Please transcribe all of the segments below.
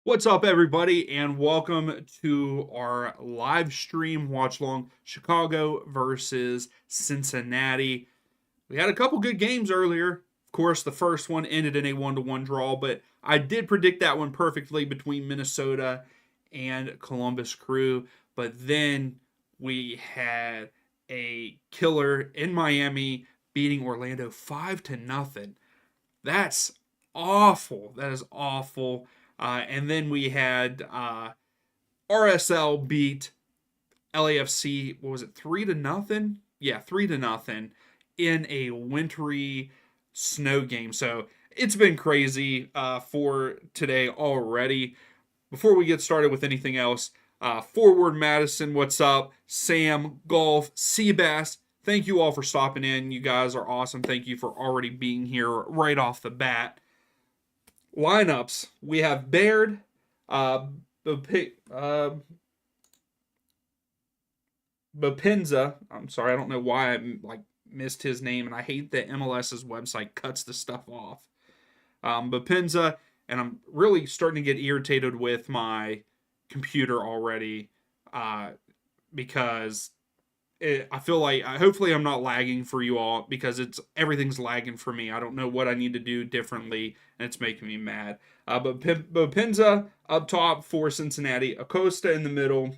What's up, everybody, and welcome to our live stream watch along Chicago versus Cincinnati. We had a couple good games earlier. Of course, the first one ended in a 1-1 draw, but I did predict that one perfectly between Minnesota and Columbus Crew. But then we had a killer in Miami beating Orlando 5-0. That's awful. That is awful. And then we had RSL beat LAFC. What was it? 3-0. Yeah, 3-0 in a wintry snow game. So it's been crazy for today already. Before we get started with anything else, Forward Madison, what's up? Sam, Golf, Seabass, thank you all for stopping in. You guys are awesome. Thank you for already being here right off the bat. Lineups, we have Baird, Bapinza. I'm sorry, I don't know why I missed his name, and I hate that MLS's website cuts the stuff off. Bapinza, and I'm really starting to get irritated with my computer already because I feel like hopefully I'm not lagging for you all because everything's lagging for me. I don't know what I need to do differently, and it's making me mad. But Pinza up top for Cincinnati, Acosta in the middle,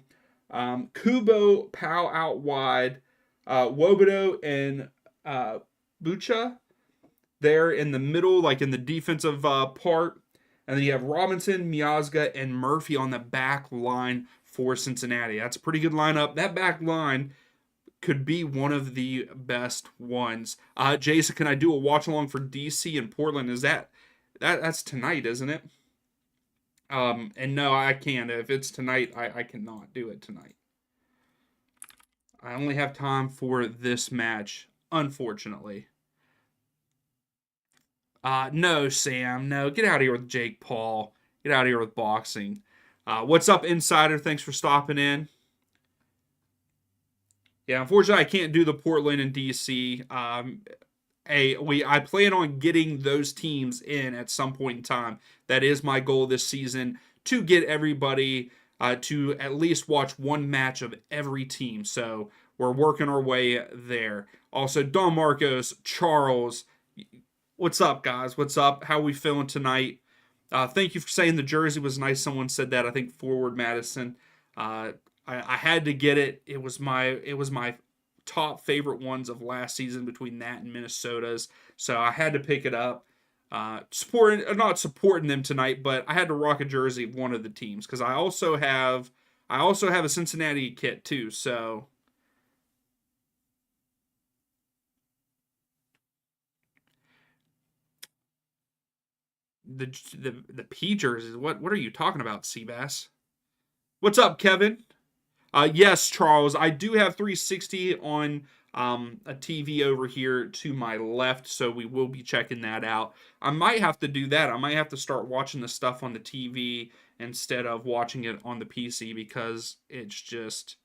Kubo Pau out wide, Wobodo and Bucha there in the middle, like in the defensive part, and then you have Robinson, Miazga, and Murphy on the back line for Cincinnati. That's a pretty good lineup. That back line could be one of the best ones. Jason, can I do a watch along for DC and Portland? Is that's tonight, isn't it? And no, I can't. If it's tonight, I cannot do it tonight. I only have time for this match, unfortunately. No, Sam. No, get out of here with Jake Paul. Get out of here with boxing. What's up, Insider? Thanks for stopping in. Yeah, unfortunately, I can't do the Portland and DC. I plan on getting those teams in at some point in time. That is my goal this season, to get everybody to at least watch one match of every team. So we're working our way there. Also, Don Marcos, Charles, what's up, guys? What's up? How are we feeling tonight? Thank you for saying the jersey was nice. Someone said that. I think Forward Madison. I had to get it. It was my top favorite ones of last season between that and Minnesota's. So I had to pick it up. Not supporting them tonight, but I had to rock a jersey of one of the teams because I also have a Cincinnati kit too. So the P jerseys. What are you talking about, Seabass? What's up, Kevin? Yes, Charles. I do have 360 on a TV over here to my left, so we will be checking that out. I might have to do that. I might have to start watching the stuff on the TV instead of watching it on the PC, because it's just,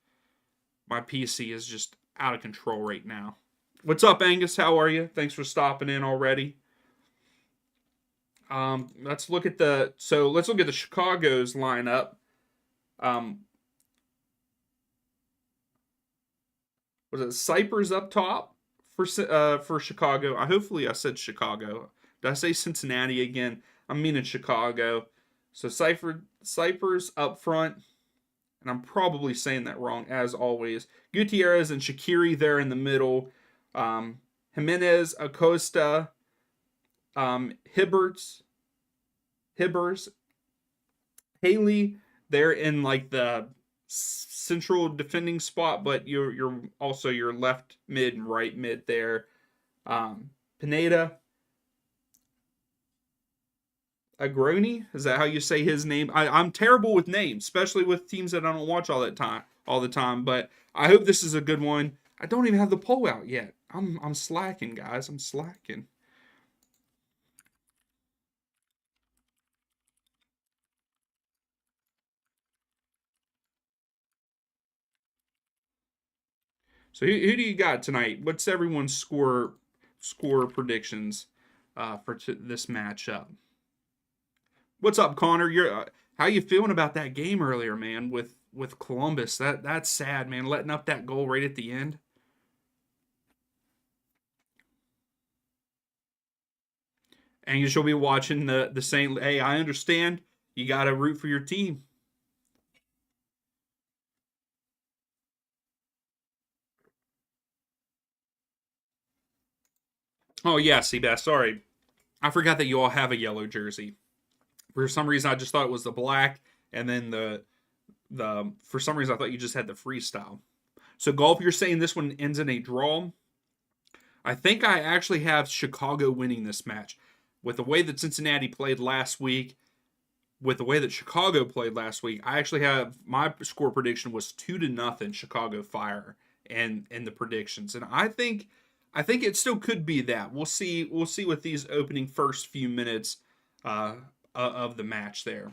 my PC is just out of control right now. What's up, Angus? How are you? Thanks for stopping in already. Let's look at the Chicago's lineup. Um, was it Cypher's up top for Chicago? Hopefully I said Chicago. Did I say Cincinnati again? I'm meaning Chicago. So Cypher's up front, and I'm probably saying that wrong as always. Gutierrez and Shaqiri there in the middle. Jimenez, Acosta, Hibbers, Haley. They're in like the central defending spot, but you're also your left mid and right mid there. Pineda, Agroni, is that how you say his name? I'm terrible with names, especially with teams that I don't watch all the time. But I hope this is a good one. I don't even have the poll out yet. I'm slacking, guys. I'm slacking. So who do you got tonight? What's everyone's score predictions for this matchup? What's up, Connor? You're how you feeling about that game earlier, man? With Columbus, that's sad, man. Letting up that goal right at the end. And you shall be watching the Saint. Hey, I understand. You got to root for your team. Oh yeah, Seabass. Sorry, I forgot that you all have a yellow jersey. For some reason, I just thought it was the black, and then the for some reason I thought you just had the freestyle. So golf, you're saying this one ends in a draw? I think I actually have Chicago winning this match. With the way that Cincinnati played last week, with the way that Chicago played last week, I actually have my score prediction was 2-0 Chicago Fire and the predictions. And I think it still could be that. We'll see with these opening first few minutes of the match there.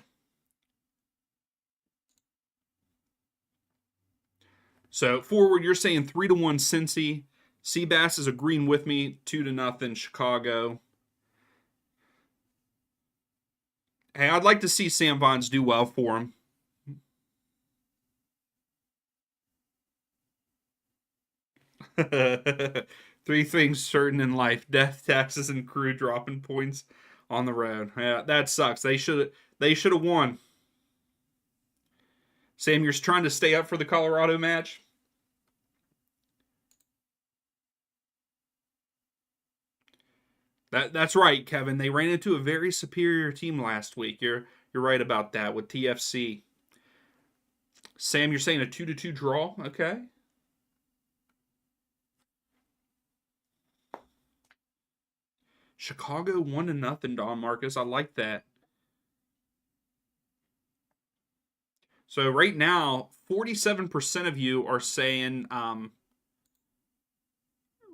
So forward, you're saying 3-1 Cincy. Seabass is agreeing with me, 2-0 Chicago. Hey, I'd like to see Sam Bonds do well for him. Three things certain in life: death, taxes, and crew dropping points on the road. Yeah, that sucks. They should have won. Sam, you're trying to stay up for the Colorado match? That's right, Kevin. They ran into a very superior team last week. You're right about that with TFC. Sam, you're saying a 2-2 draw? Okay. Chicago 1-0, Don Marcus. I like that. So right now, 47% of you are saying,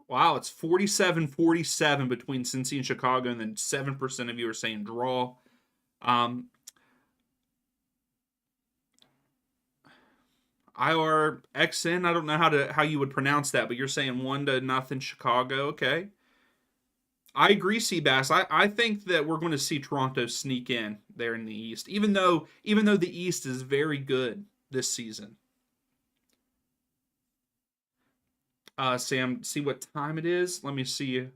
wow, it's 47-47 between Cincy and Chicago, and then 7% of you are saying draw. Um, IRXN, I don't know how you would pronounce that, but you're saying 1-0 Chicago. Okay. I agree, Seabass. I think that we're going to see Toronto sneak in there in the East, even though the East is very good this season. Sam, see what time it is. Let me see.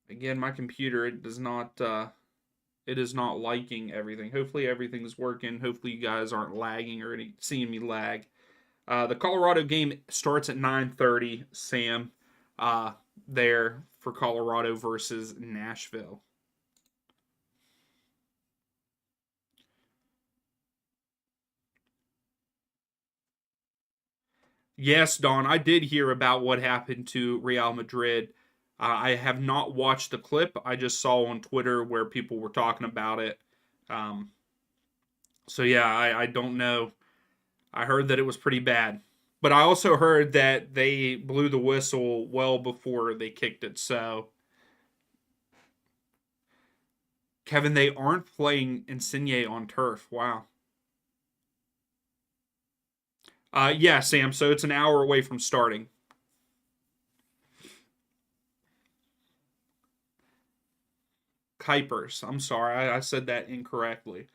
Again, my computer it is not liking everything. Hopefully everything's working. Hopefully you guys aren't lagging or seeing me lag. The Colorado game starts at 9:30. Sam, there for Colorado versus Nashville. Yes, Don, I did hear about what happened to Real Madrid. I have not watched the clip. I just saw on Twitter where people were talking about it. So yeah, I don't know. I heard that it was pretty bad. But I also heard that they blew the whistle well before they kicked it. So, Kevin, they aren't playing Insigne on turf. Wow. Yeah, Sam. So it's an hour away from starting. Kuipers. I'm sorry, I said that incorrectly.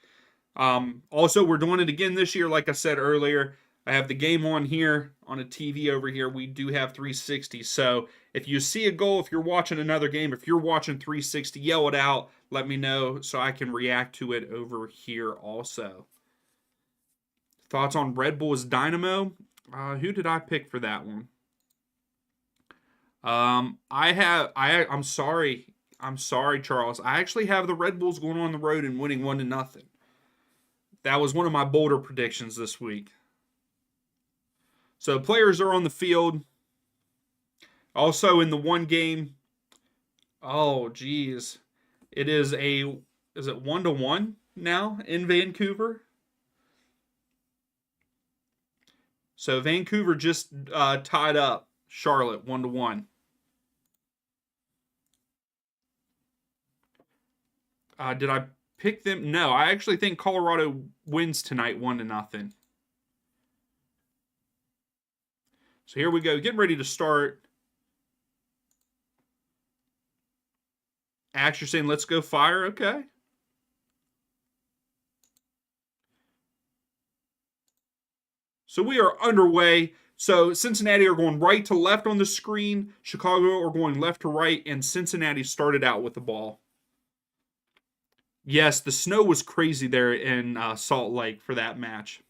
Also, we're doing it again this year. Like I said earlier, I have the game on here on a TV over here. We do have 360. So if you see a goal, if you're watching another game, if you're watching 360, yell it out. Let me know so I can react to it over here also. Thoughts on Red Bull's Dynamo? Who did I pick for that one? I'm sorry. I'm sorry, Charles. I actually have the Red Bulls going on the road and winning 1-0. That was one of my bolder predictions this week. So players are on the field. Also in the one game, oh geez. Is it 1-1 now in Vancouver? So Vancouver just tied up Charlotte 1-1. Did I pick them? No, I actually think Colorado wins tonight 1-0. So here we go, getting ready to start. Axe, you're saying let's go fire, okay. So we are underway. So Cincinnati are going right to left on the screen. Chicago are going left to right, and Cincinnati started out with the ball. Yes, the snow was crazy there in Salt Lake for that match.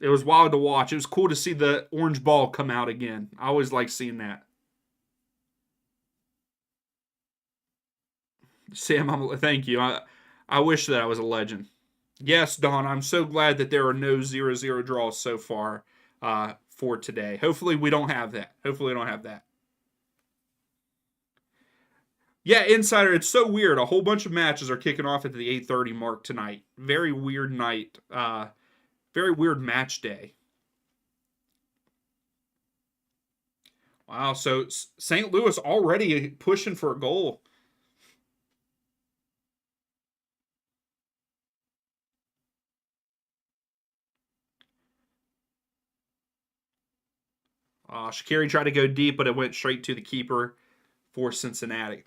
It was wild to watch. It was cool to see the orange ball come out again. I always like seeing that. Sam, thank you. I wish that I was a legend. Yes, Don, I'm so glad that there are no 0-0 draws so far for today. Hopefully we don't have that. Hopefully we don't have that. Yeah, Insider, it's so weird. A whole bunch of matches are kicking off at the 8:30 mark tonight. Very weird night. Very weird match day. Wow, so St. Louis already pushing for a goal. Shaqiri tried to go deep, but it went straight to the keeper for Cincinnati.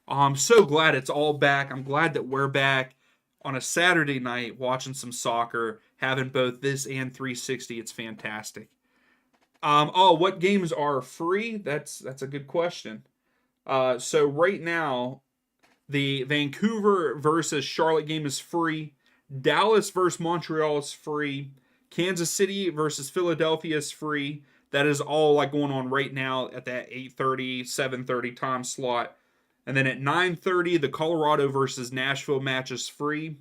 I'm so glad it's all back. I'm glad that we're back on a Saturday night watching some soccer, having both this and 360. It's fantastic. What games are free? That's a good question. So right now, the Vancouver versus Charlotte game is free. Dallas versus Montreal is free. Kansas City versus Philadelphia is free. That is all like going on right now at that 8:30, 7:30 time slot. And then at 9:30, the Colorado versus Nashville match is free.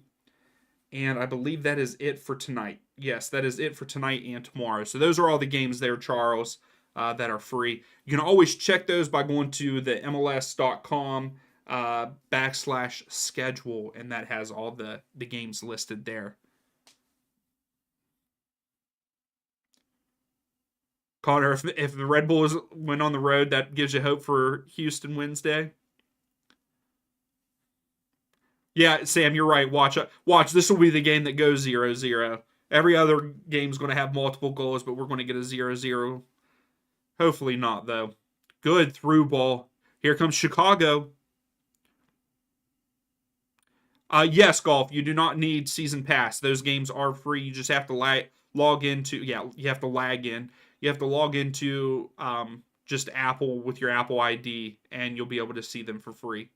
And I believe that is it for tonight. Yes, that is it for tonight and tomorrow. So those are all the games there, Charles, that are free. You can always check those by going to the MLS.com /schedule, and that has all the games listed there. Connor, if the Red Bulls went on the road, that gives you hope for Houston Wednesday. Yeah, Sam, you're right. Watch. This will be the game that goes 0-0. Every other game's going to have multiple goals, but we're going to get a 0-0. Hopefully not, though. Good through ball. Here comes Chicago. Yes, Golf. You do not need season pass. Those games are free. You just have to log into. Yeah, you have to lag in. You have to log into just Apple with your Apple ID, and you'll be able to see them for free.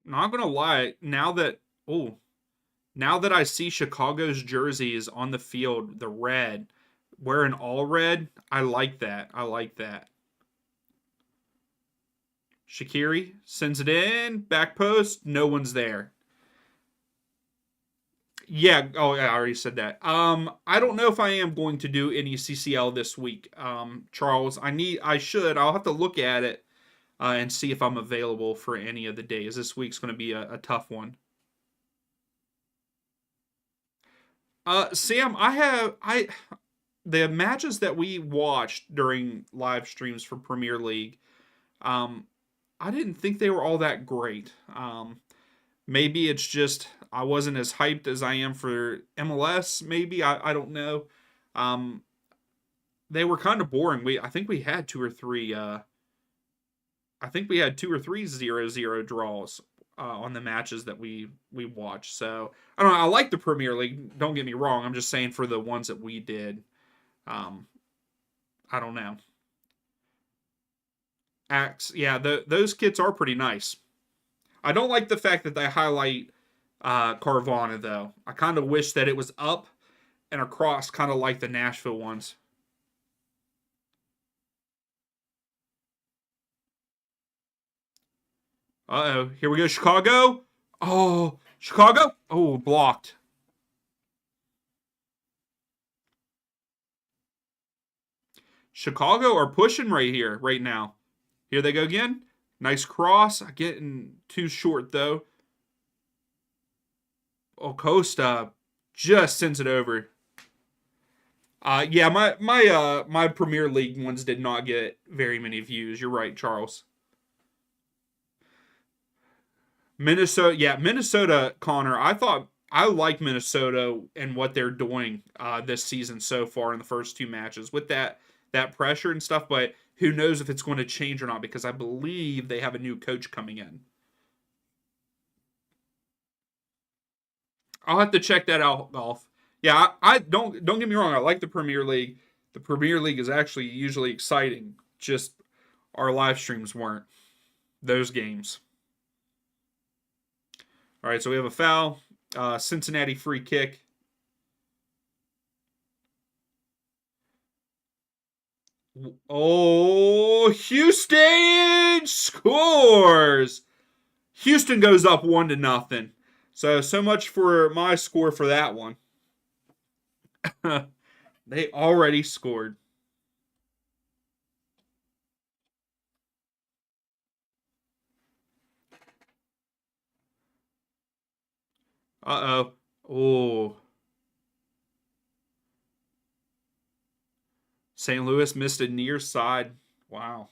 Not gonna lie, now that I see Chicago's jerseys on the field, the red, wearing all red, I like that. I like that. Shaqiri sends it in, back post, no one's there. Yeah. Oh, yeah, I already said that. I don't know if I am going to do any CCL this week. Charles, I should. I'll have to look at it and see if I'm available for any of the days. This week's going to be a tough one. Sam, the matches that we watched during live streams for Premier League. Um, I didn't think they were all that great. Maybe it's just I wasn't as hyped as I am for MLS. Maybe I don't know. Um, they were kind of boring. I think we had two or three. I think we had two or three 0-0 draws on the matches that we watched. So I don't know. I like the Premier League. Don't get me wrong. I'm just saying for the ones that we did. Um, I don't know. Acts, yeah, those kits are pretty nice. I don't like the fact that they highlight Carvana though. I kind of wish that it was up and across, kind of like the Nashville ones. Uh oh, here we go, Chicago. Oh, Chicago. Oh, blocked. Chicago are pushing right here, right now. Here they go again. Nice cross. Getting too short though. Oh, Costa just sends it over. Yeah, my Premier League ones did not get very many views. You're right, Charles. Minnesota, yeah, Minnesota, Connor. I thought I like Minnesota and what they're doing this season so far in the first two matches with that pressure and stuff. But who knows if it's going to change or not? Because I believe they have a new coach coming in. I'll have to check that out, golf. Yeah, I don't get me wrong. I like the Premier League. The Premier League is actually usually exciting. Just our live streams weren't those games. All right, so we have a foul. Cincinnati free kick. Oh, Houston scores. Houston goes up 1-0. So much for my score for that one. They already scored. Uh-oh. Oh. St. Louis missed a near side. Wow.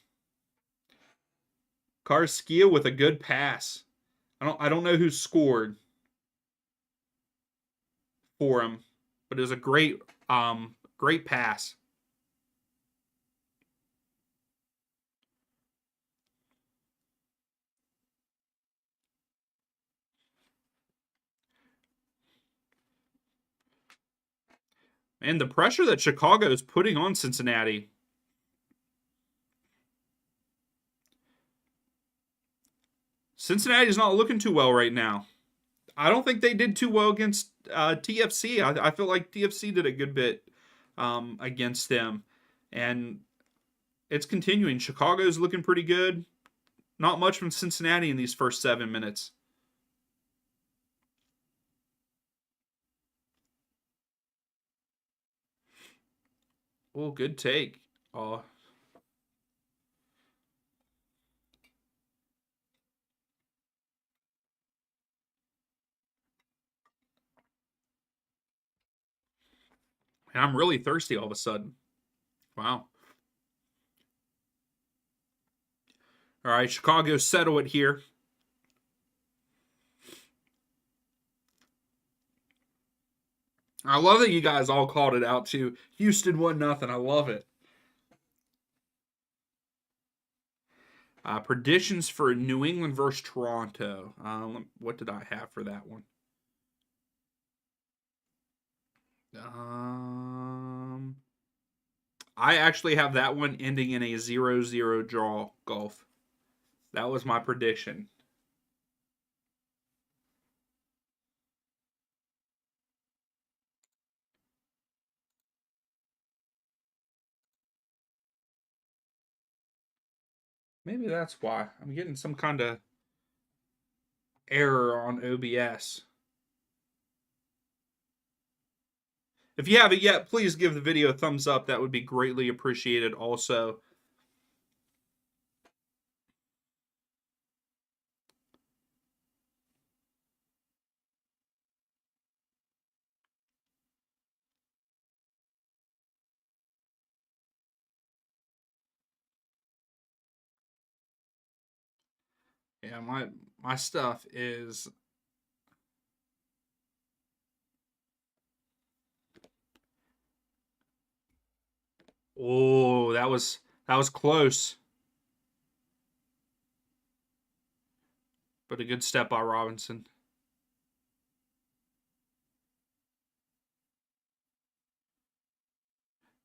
Karskia with a good pass. I don't know who scored for him, but it was a great pass. And the pressure that Chicago is putting on Cincinnati. Cincinnati's not looking too well right now. I don't think they did too well against TFC. I feel like TFC did a good bit against them, and it's continuing. Chicago's looking pretty good. Not much from Cincinnati in these first 7 minutes. Oh, good take. Oh, and I'm really thirsty all of a sudden. Wow. All right, Chicago settle it here. I love that you guys all called it out too. Houston 1-0. I love it. Predictions for New England versus Toronto. What did I have for that one? Um, I actually have that one ending in a 0-0 draw, golf. That was my prediction. Maybe that's why. I'm getting some kind of error on OBS. If you haven't yet, please give the video a thumbs up. That would be greatly appreciated also. Yeah, my stuff is oh, that was close. But a good step by Robinson.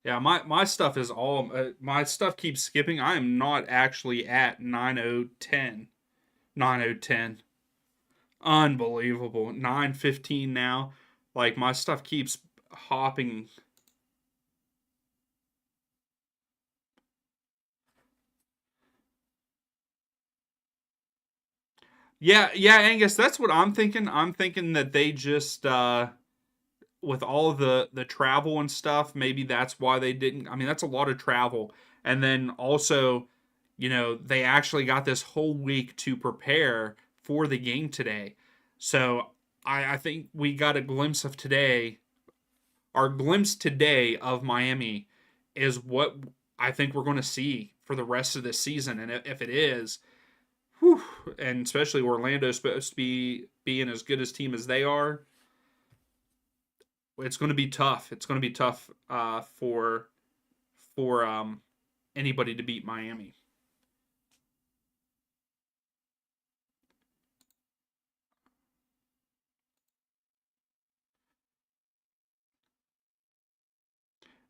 Yeah, my stuff is all my stuff keeps skipping. I am not actually at 9010. 9010. Unbelievable. 915 now. Like my stuff keeps hopping. Yeah, yeah, Angus, that's what I'm thinking. I'm thinking that they just with all of the travel and stuff, maybe that's why they didn't. I mean, that's a lot of travel. And then also, they actually got this whole week to prepare for the game today. So I think we got a glimpse of today. Our glimpse today of Miami is what I think we're going to see for the rest of the season. And if it is, whew, and especially Orlando's supposed to be being as good as team as they are, it's going to be tough. It's going to be tough for anybody to beat Miami.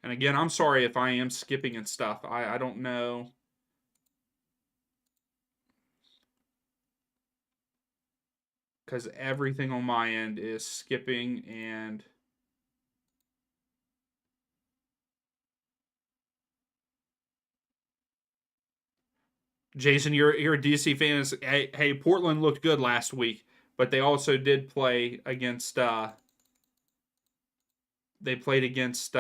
And again, I'm sorry if I am skipping and stuff. I don't know. Because everything on my end is skipping and Jason, you're a DC fan. Hey, Portland looked good last week, but they also did play against they played against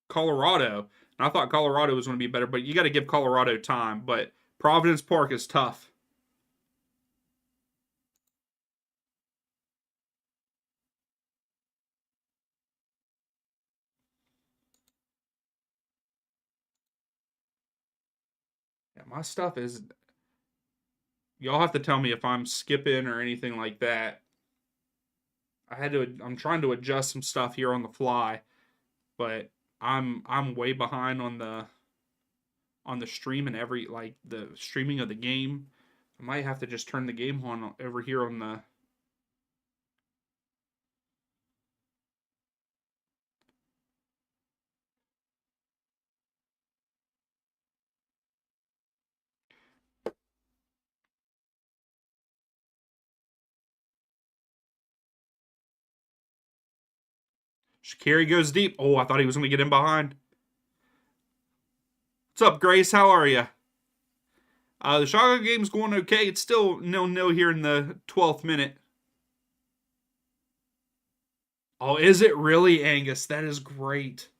Colorado. And I thought Colorado was going to be better, but you got to give Colorado time. But Providence Park is tough. Yeah, my stuff is. Y'all have to tell me if I'm skipping or anything like that. I'm trying to adjust some stuff here on the fly, but I'm way behind on the stream and every like the streaming of the game. I might have to just turn the game on over here on the. Shakiri goes deep. Oh, I thought he was going to get in behind. What's up, Grace? How are you? The Chicago game's going okay. It's still 0-0 here in the 12th minute. Oh, is it really, Angus? That is great.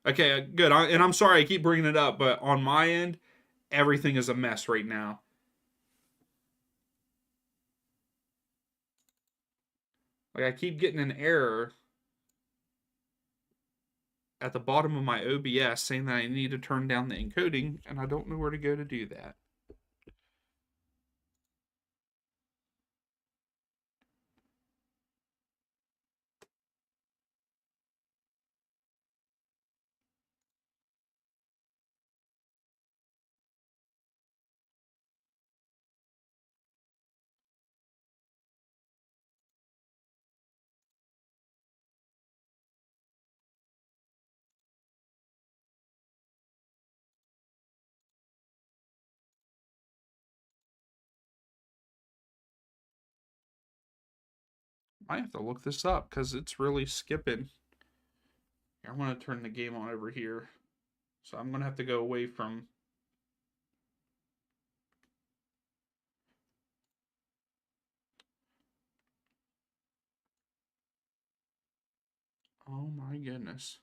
Okay, good. And I'm sorry I keep bringing it up, but on my end, everything is a mess right now. Like I keep getting an error at the bottom of my OBS saying that I need to turn down the encoding, and I don't know where to go to do that. I have to look this up because it's really skipping. Here, I'm going to turn the game on over here. So I'm going to have to go away from. Oh my goodness.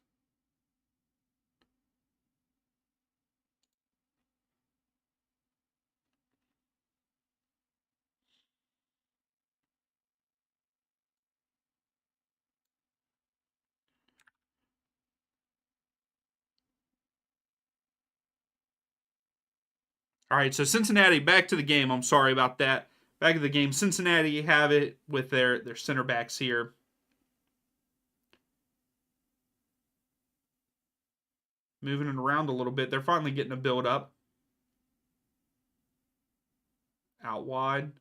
All right, so Cincinnati, back to the game. I'm sorry about that. Back to the game. Cincinnati have it with their center backs here. Moving it around a little bit. They're finally getting a build up. Out wide.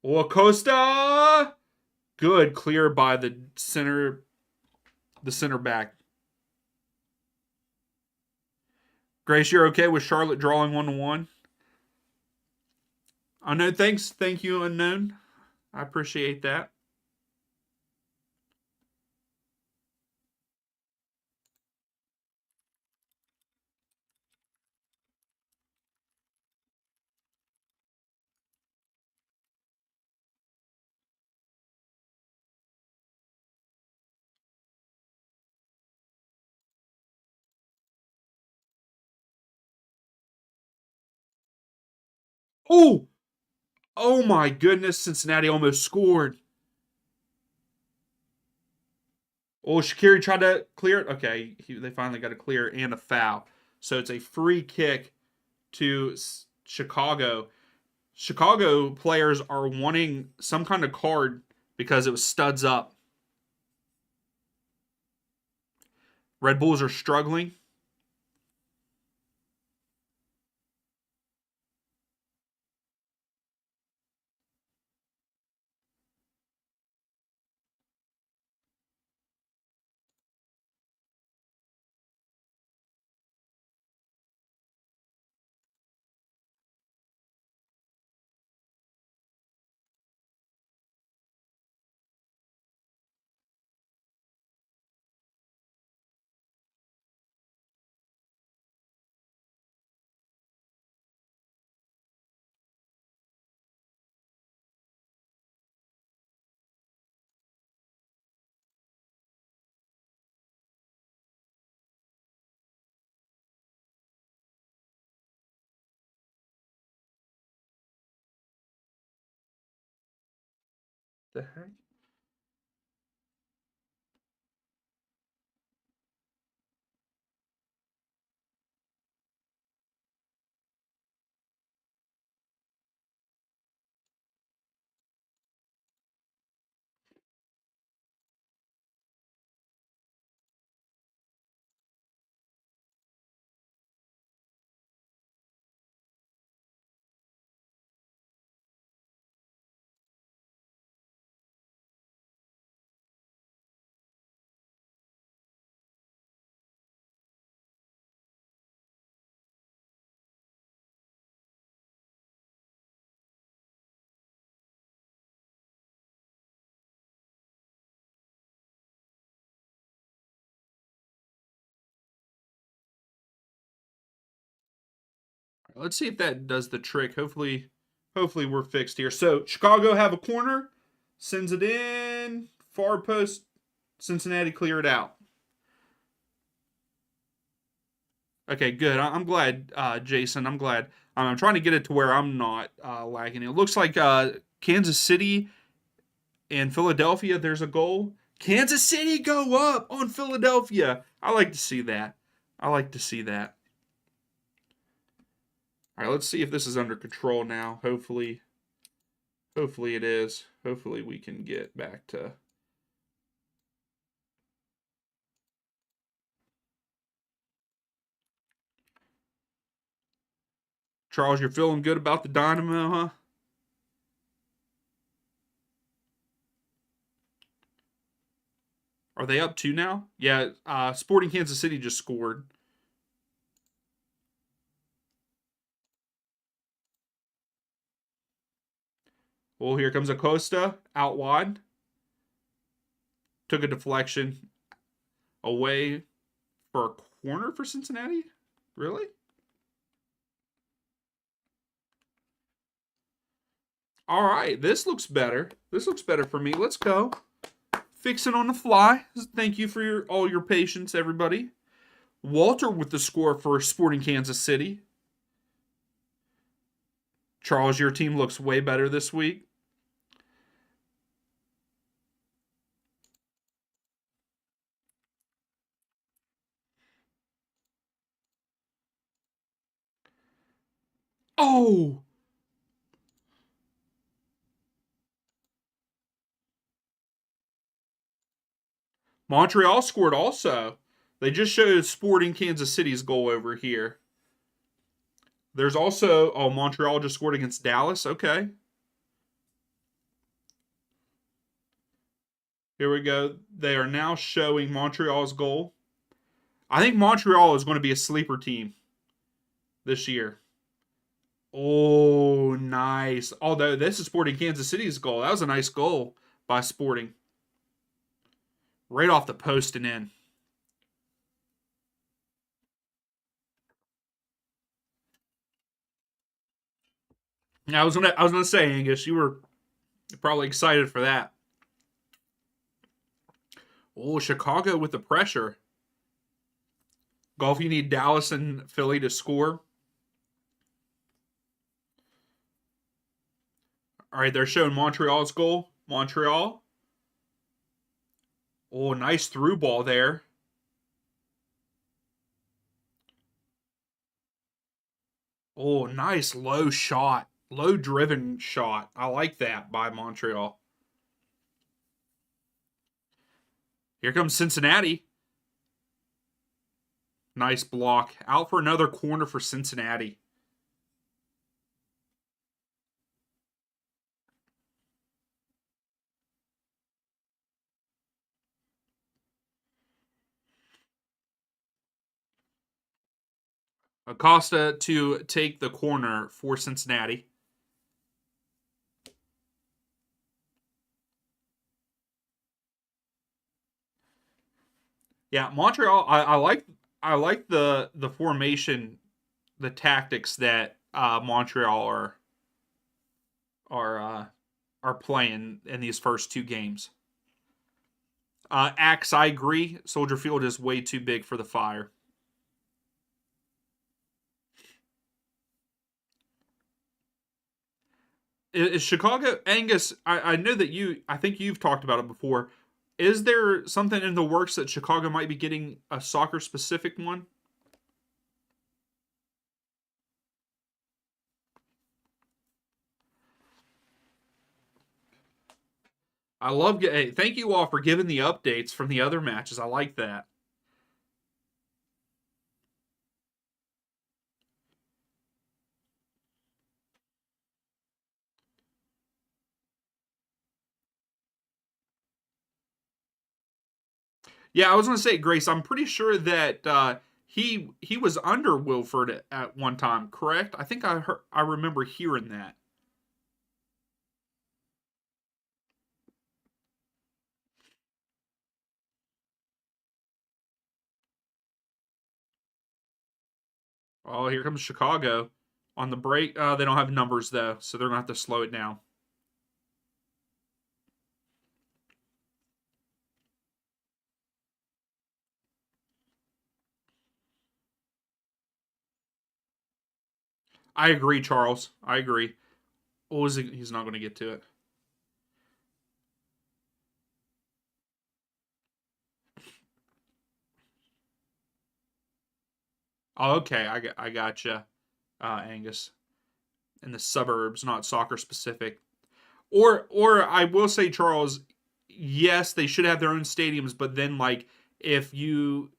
Oh, Acosta! Good clear by the center back. Grace, you're okay with Charlotte drawing 1-1? Unknown, thanks. Thank you, Unknown. I appreciate that. Oh! Oh my goodness, Cincinnati almost scored. Oh, Shaqiri tried to clear it. Okay, they finally got a clear and a foul. So it's a free kick to Chicago. Chicago players are wanting some kind of card because it was studs up. Red Bulls are struggling. The heck? Let's see if that does the trick. Hopefully we're fixed here. So Chicago have a corner, sends it in, far post. Cincinnati clear it out. Okay, good. I'm glad, Jason. I'm glad. I'm trying to get it to where I'm not lagging. It looks like Kansas City and Philadelphia. There's a goal. Kansas City go up on Philadelphia. I like to see that. I like to see that. All right, let's see if this is under control now. Hopefully it is. Hopefully we can get back to. Charles, you're feeling good about the Dynamo, huh? Are they up two now? Yeah, Sporting Kansas City just scored. Well, here comes Acosta out wide. Took a deflection away for a corner for Cincinnati? Really? All right, this looks better. This looks better for me. Let's go. Fixing on the fly. Thank you for all your patience, everybody. Walter with the score for Sporting Kansas City. Charles, your team looks way better this week. Oh! Montreal scored also. They just showed Sporting Kansas City's goal over here. There's also, oh, Montreal just scored against Dallas. Okay. Here we go. They are now showing Montreal's goal. I think Montreal is going to be a sleeper team this year. Oh, nice. Although this is Sporting Kansas City's goal. That was a nice goal by Sporting. Right off the post and in. I was gonna say, Angus, you were probably excited for that. Oh, Chicago with the pressure. Golf, you need Dallas and Philly to score. All right, they're showing Montreal's goal. Montreal. Oh, nice through ball there. Oh, nice low shot. Low driven shot. I like that by Montreal. Here comes Cincinnati. Nice block. Out for another corner for Cincinnati. Acosta to take the corner for Cincinnati. Yeah, Montreal. I like the formation, the tactics that Montreal are uh, are playing in these first two games. Axe, I agree. Soldier Field is way too big for the Fire. Is Chicago Angus? I know that I think you've talked about it before. Is there something in the works that Chicago might be getting a soccer specific one? I love. Hey, thank you all for giving the updates from the other matches. I like that. Yeah, I was going to say, Grace. I'm pretty sure that he was under Wilford at one time. Correct? I think I remember hearing that. Oh, here comes Chicago on the break. They don't have numbers though, so they're gonna have to slow it down. I agree, Charles. I agree. What was he? He's not going to get to it. Oh, okay. I gotcha, Angus. In the suburbs, not soccer specific. Or I will say, Charles. Yes, they should have their own stadiums, but then like if you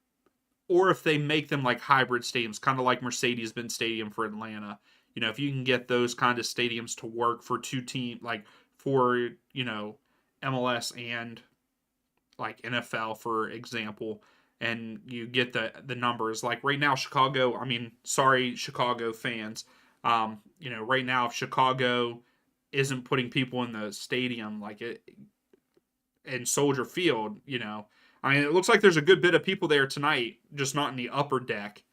or if they make them like hybrid stadiums, kind of like Mercedes-Benz Stadium for Atlanta. If you can get those kind of stadiums to work for two team, like for MLS and like NFL, for example, and you get the numbers. Like right now, Chicago. I mean, sorry, Chicago fans. Right now, if Chicago isn't putting people in the stadium like it in Soldier Field, I mean, it looks like there's a good bit of people there tonight, just not in the upper deck.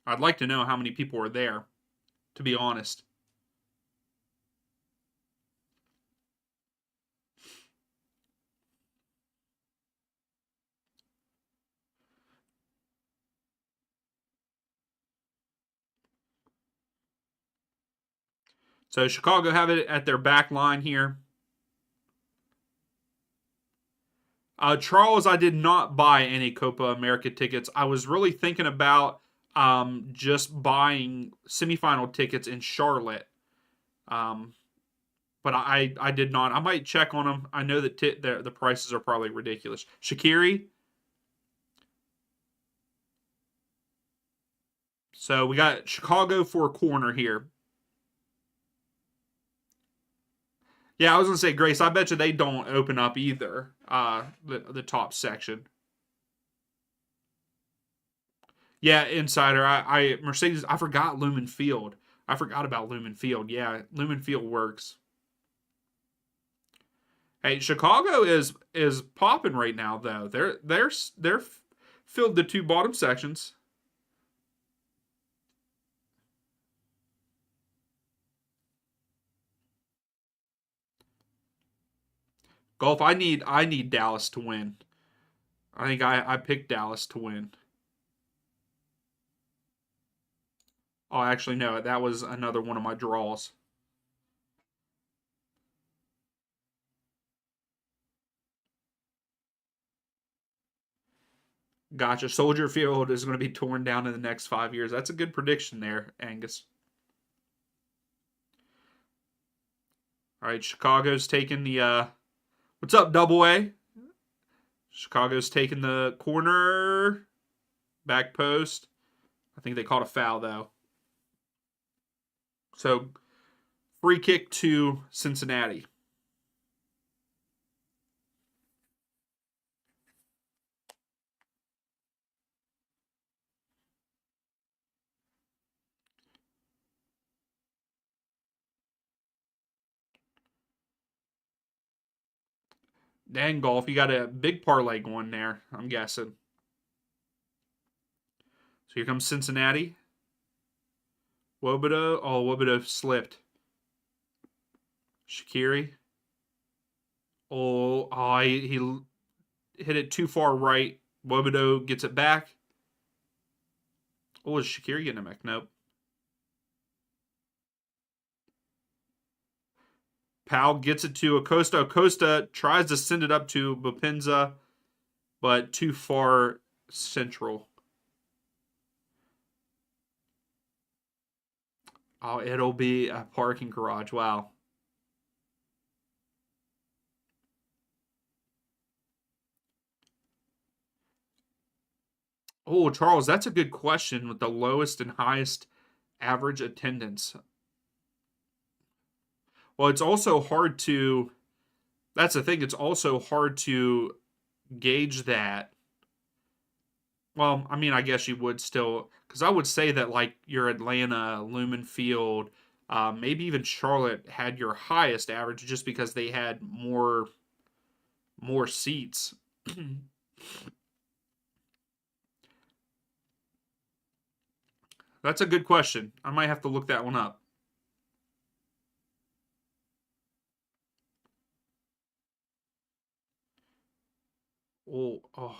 I'd like to know how many people are there, to be honest. So Chicago have it at their back line here. Charles, I did not buy any Copa America tickets. I was really thinking about just buying semifinal tickets in Charlotte. Um, but I did not. I might check on them. I know that the prices are probably ridiculous. Shaqiri. So we got Chicago for a corner here. Yeah, I was gonna say, Grace. I bet you they don't open up either. The top section. Yeah, Insider. I Mercedes. I forgot Lumen Field. I forgot about Lumen Field. Yeah, Lumen Field works. Hey, Chicago is popping right now though. They're filled the two bottom sections. Golf. I need Dallas to win. I think I picked Dallas to win. Oh, actually no, that was another one of my draws. Gotcha. Soldier Field is going to be torn down in the next 5 years. That's a good prediction there, Angus. All right, Chicago's taking the what's up, Double A? Chicago's taking the corner, back post. I think they called a foul though. So free kick to Cincinnati. Dang, Golf, you got a big parlay going there, I'm guessing. So here comes Cincinnati. Wobodo. Oh, Wobodo slipped. Shaqiri. He hit it too far right. Wobodo gets it back. Oh, is Shaqiri getting it back? Nope. Powell gets it to Acosta. Acosta tries to send it up to Bopinza, but too far central. Oh, it'll be a parking garage. Wow. Oh, Charles, that's a good question with the lowest and highest average attendance. Well, it's also hard to, that's the thing, it's also hard to gauge that. Well, I mean, I guess you would still, because I would say that like your Atlanta, Lumen Field, maybe even Charlotte had your highest average just because they had more seats. That's a good question. I might have to look that one up. Oh.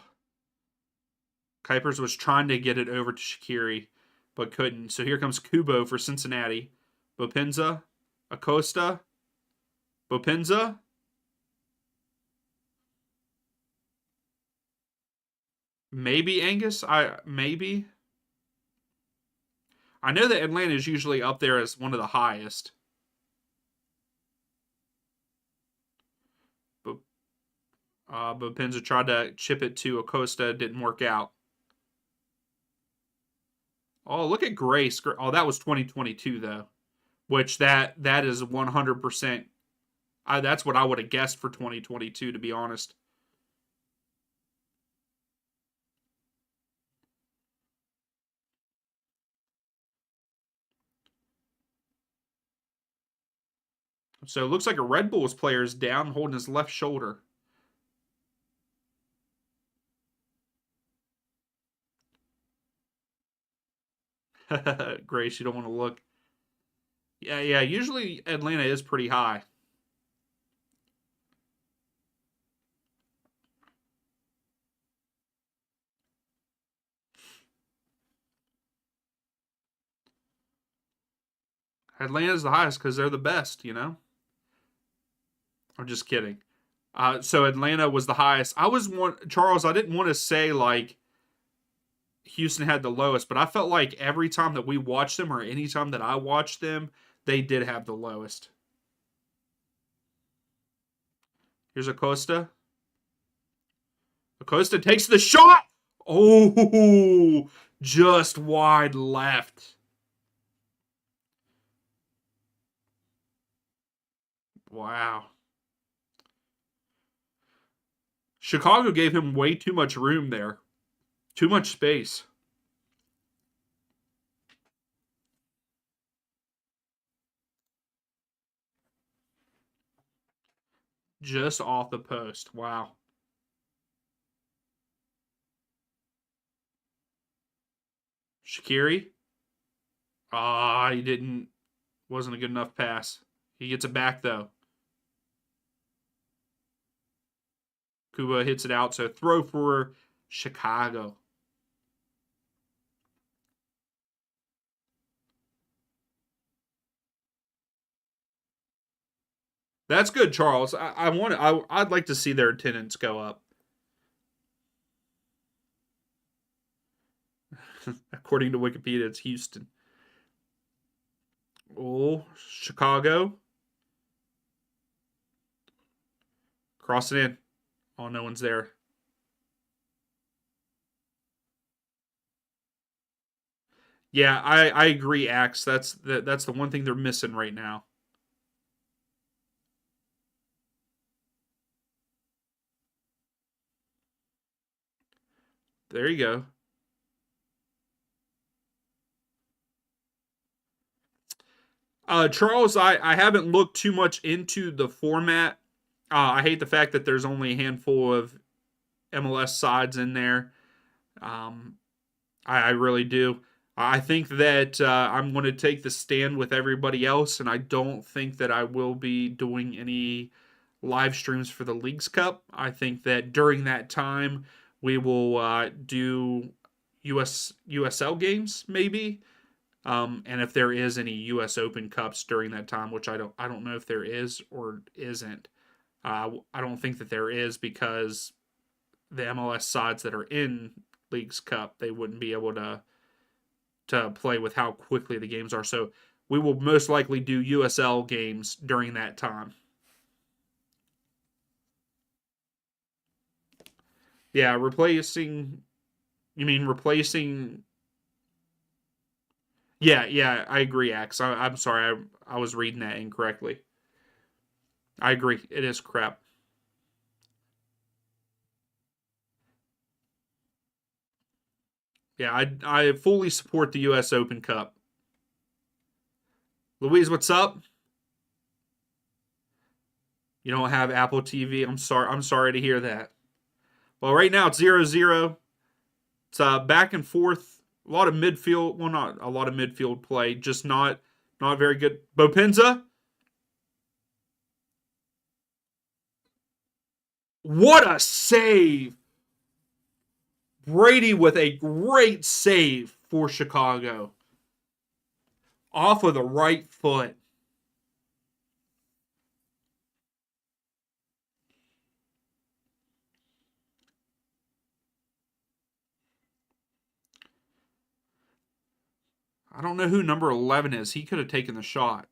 Kuipers was trying to get it over to Shaqiri, but couldn't. So here comes Kubo for Cincinnati. Bopinza, Acosta, Bopinza. Maybe Angus. Maybe. I know that Atlanta is usually up there as one of the highest. But Bopinza tried to chip it to Acosta, didn't work out. Oh, look at Grace. Oh, that was 2022 though, which that is 100%. That's what I would have guessed for 2022, to be honest. So it looks like a Red Bulls player is down, holding his left shoulder. Grace, you don't want to look. Yeah. Usually Atlanta is pretty high. Atlanta's the highest because they're the best, you know? I'm just kidding. So Atlanta was the highest. Charles, I didn't want to say like Houston had the lowest, but I felt like every time that we watched them or any time that I watched them, they did have the lowest. Here's Acosta. Acosta takes the shot. Oh, just wide left. Wow. Chicago gave him way too much room there. Too much space. Just off the post. Wow. Shaqiri. He didn't. Wasn't a good enough pass. He gets it back though. Kuba hits it out. So throw for Chicago. That's good, Charles. I'd like to see their attendance go up. According to Wikipedia, it's Houston. Oh, Chicago. Cross it in. Oh, no one's there. Yeah, I agree, Axe. That's the one thing they're missing right now. There you go. Charles, I haven't looked too much into the format. I hate the fact that there's only a handful of MLS sides in there. Um, I really do. I think that I'm going to take the stand with everybody else, and I don't think that I will be doing any live streams for the Leagues Cup. I think that during that time we will do USL games maybe, and if there is any U.S. Open Cups during that time, which I don't know if there is or isn't. I don't think that there is because the MLS sides that are in Leagues Cup they wouldn't be able to play with how quickly the games are. So we will most likely do USL games during that time. Yeah, replacing. You mean replacing? Yeah, yeah, I agree, Axe. I'm sorry, I was reading that incorrectly. I agree. It is crap. Yeah, I fully support the U.S. Open Cup. Louise, what's up? You don't have Apple TV. I'm sorry. I'm sorry to hear that. Well, right now it's 0-0. It's back and forth. A lot of midfield. Well, not a lot of midfield play. Just not very good. Bopenza. What a save! Brady with a great save for Chicago. Off of the right foot. I don't know who number 11 is. He could have taken the shot.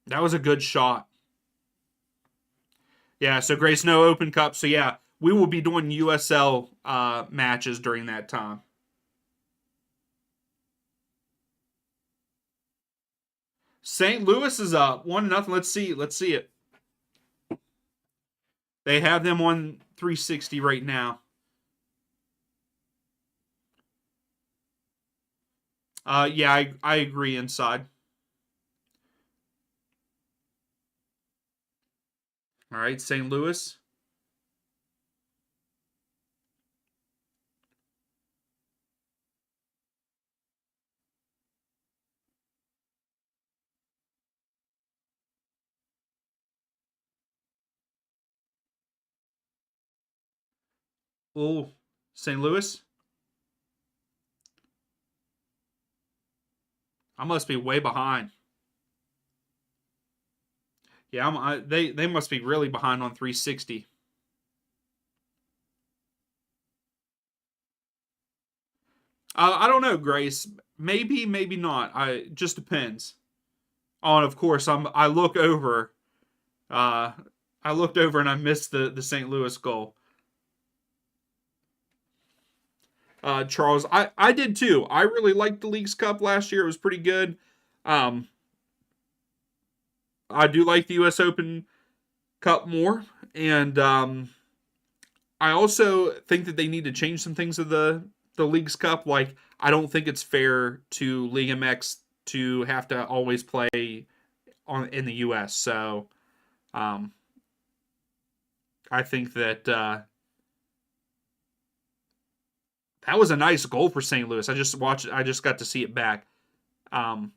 That was a good shot. Yeah, so Grace, no Open Cup. So yeah, we will be doing USL matches during that time. St. Louis is up 1-0. Let's see. Let's see it. They have them on 360 right now. Yeah, I agree inside. All right, St. Louis. Oh, St. Louis. I must be way behind. Yeah, they must be really behind on 360. I don't know, Grace. Maybe, maybe not. I just depends. Oh, and of course, I look over. Uh, I looked over and I missed the St. Louis goal. Charles, I did too. I really liked the Leagues Cup last year. It was pretty good. Um, I do like the U.S. Open Cup more, and I also think that they need to change some things of the Leagues Cup. Like, I don't think it's fair to League MX to have to always play in the U.S. So, um, I think that that was a nice goal for St. Louis. I just watched. I just got to see it back. Um,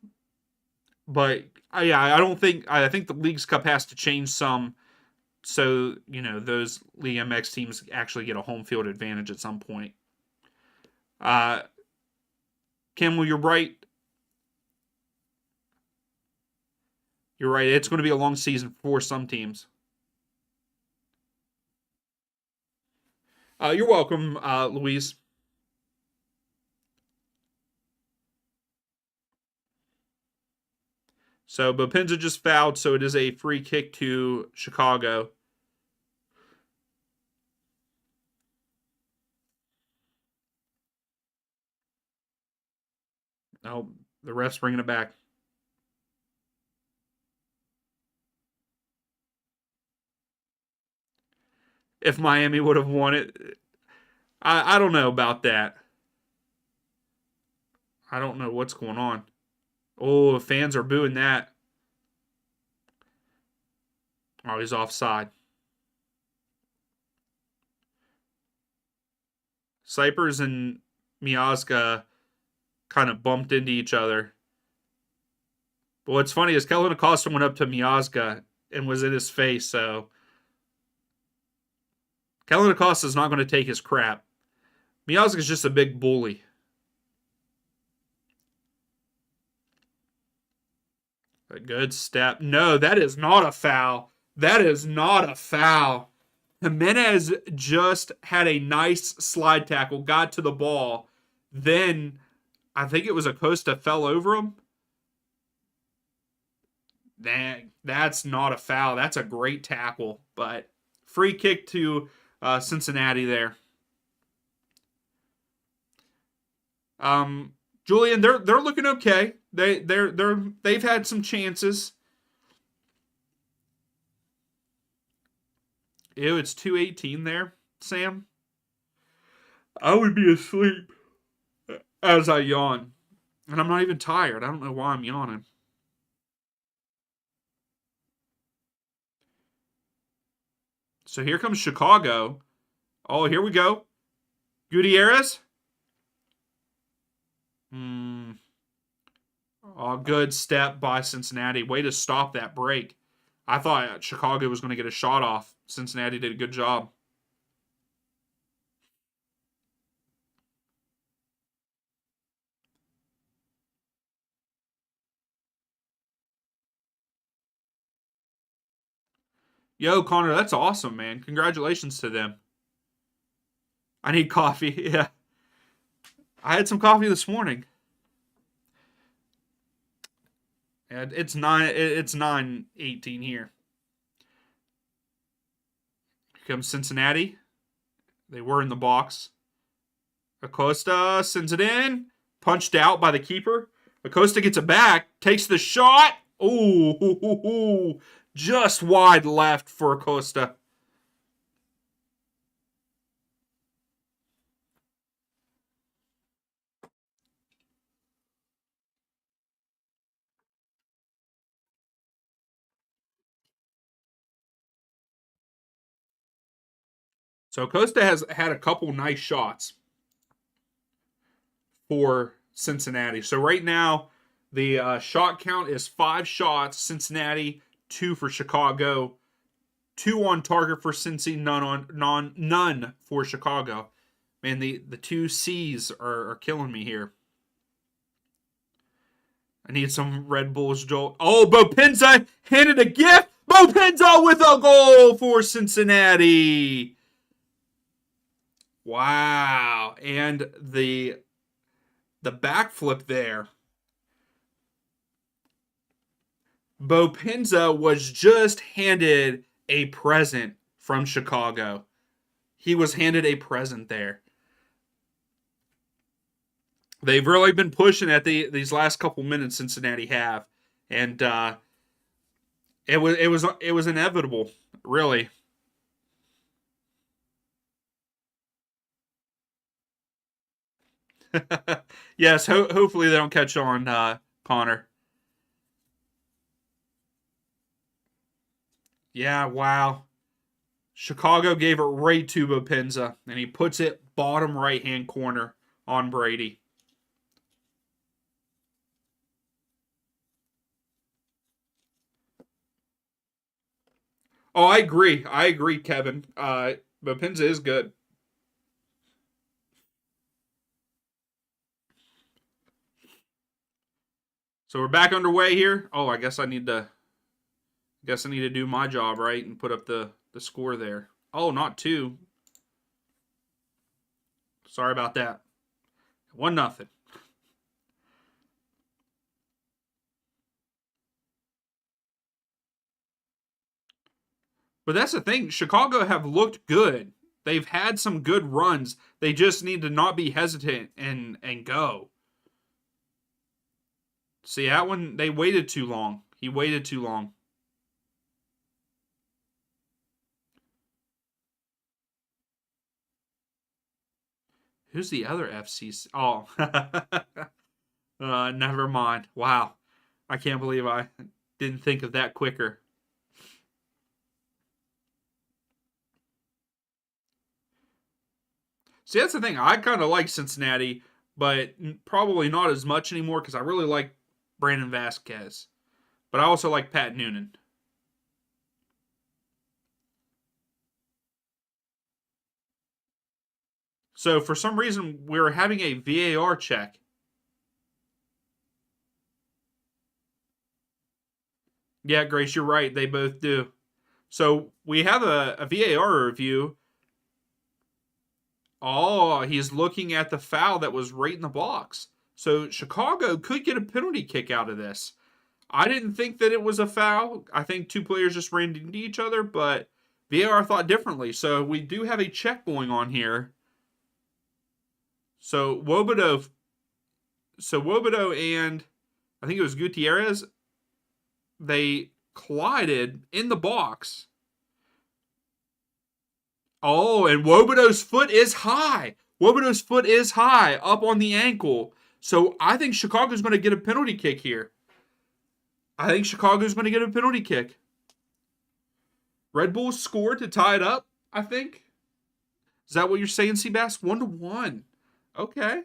but yeah, I don't think. I think the Leagues Cup has to change some, so those League MX teams actually get a home field advantage at some point. Campbell, you're right. You're right. It's going to be a long season for some teams. You're welcome, Louise. So Bopinza just fouled, so it is a free kick to Chicago. Oh, the ref's bringing it back. If Miami would have won it, I don't know about that. I don't know what's going on. Oh, fans are booing that. Oh, he's offside. Cypers and Miazga kind of bumped into each other. But what's funny is Kellen Acosta went up to Miazga and was in his face, so Kellen Acosta is not going to take his crap. Miazga is just a big bully. A good step. No, that is not a foul. That is not a foul. Jimenez just had a nice slide tackle, got to the ball. Then I think it was Acosta fell over him. That's not a foul. That's a great tackle. But free kick to Cincinnati there. Julian, they're looking okay. They've had some chances. Ew, it's 2:18 there, Sam. I would be asleep as I yawn. And I'm not even tired. I don't know why I'm yawning. So here comes Chicago. Oh, here we go. Gutierrez. Oh, good step by Cincinnati. Way to stop that break. I thought Chicago was going to get a shot off. Cincinnati did a good job. Yo, Connor, that's awesome, man. Congratulations to them. I need coffee. Yeah. I had some coffee this morning. And it's 9:18 here. Here comes Cincinnati. They were in the box. Acosta sends it in. Punched out by the keeper. Acosta gets it back. Takes the shot. Ooh, just wide left for Acosta. So Acosta has had a couple nice shots for Cincinnati. So right now, the shot count is 5 shots, Cincinnati, 2 for Chicago, 2 on target for Cincy, none for Chicago. Man, the two C's are killing me here. I need some Red Bulls, Joel. Oh, Bopenza handed a gift. Bopenza with a goal for Cincinnati. Wow. And the backflip there. Bopenza was just handed a present from Chicago. He was handed a present there. They've really been pushing at these last couple minutes. Cincinnati have, and it was inevitable, really. Yes, hopefully they don't catch on, Connor. Yeah, wow. Chicago gave it right to Bopenza, and he puts it bottom right hand corner on Brady. Oh, I agree. I agree, Kevin. Bopenza is good. So we're back underway here. Oh, I guess I need to do my job right and put up the score there. Oh, not two. Sorry about that. 1-0. But that's the thing. Chicago have looked good. They've had some good runs. They just need to not be hesitant and go. See that one? They waited too long. He waited too long. Who's the other FCC? Oh, never mind. Wow, I can't believe I didn't think of that quicker. See, that's the thing. I kind of like Cincinnati, but probably not as much anymore because I really like Brandon Vasquez. But I also like Pat Noonan. So for some reason, we're having a VAR check. Yeah, Grace, you're right. They both do. So we have a VAR review. Oh, he's looking at the foul that was right in the box. So Chicago could get a penalty kick out of this. I didn't think that it was a foul. I think two players just ran into each other, but VAR thought differently. So we do have a check going on here. So Wobodo and I think it was Gutierrez, they collided in the box. Oh, and Wobodo's foot is high. Wobodo's foot is high up on the ankle. So I think Chicago's going to get a penalty kick here. I think Chicago's going to get a penalty kick. Red Bulls scored to tie it up, I think. Is that what you're saying, Seabass? 1-1. Okay.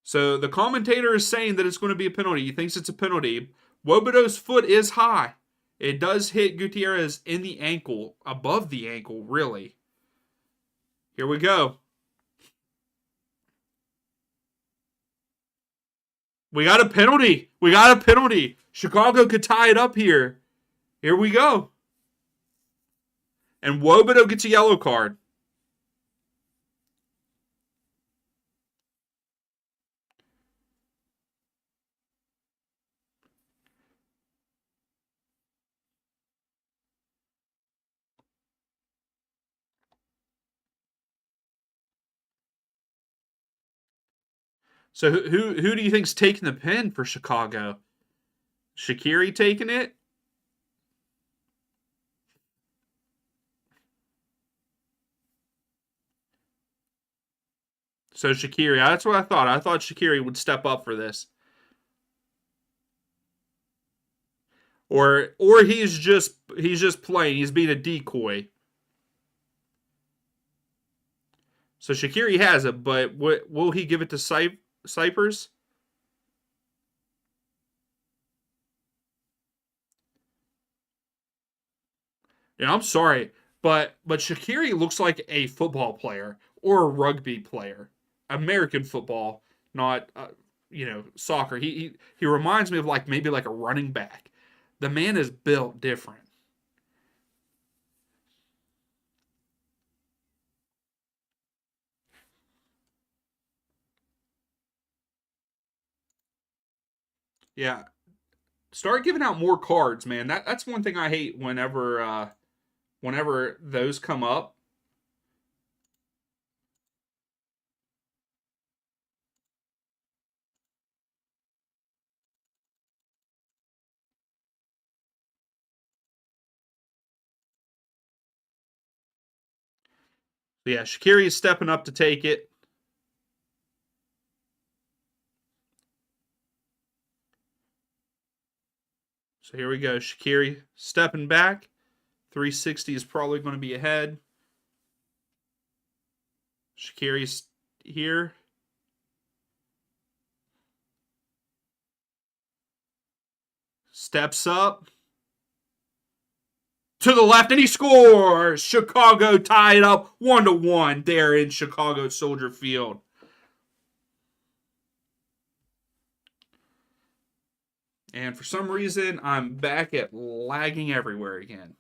So the commentator is saying that it's going to be a penalty. He thinks it's a penalty. Wobodo's foot is high. It does hit Gutierrez in the ankle, above the ankle, really. Here we go. We got a penalty. We got a penalty. Chicago could tie it up here. Here we go. And Wobodo gets a yellow card. So who do you think's taking the pin for Chicago? Shaqiri taking it? So Shaqiri, that's what I thought. I thought Shaqiri would step up for this. Or he's just playing. He's being a decoy. So Shaqiri has it, but will he give it to Cypers? Yeah, I'm sorry, but Shaqiri looks like a football player or a rugby player. American football, not soccer. He reminds me of maybe like a running back. The man is built different. Yeah, start giving out more cards, man. That's one thing I hate whenever those come up. But yeah, Shaqiri is stepping up to take it. So here we go. Shaqiri stepping back. 360 is probably going to be ahead. Shaqiri's here. Steps up to the left, and he scores. Chicago tied up 1-1 there in Chicago Soldier Field. And for some reason, I'm back at lagging everywhere again.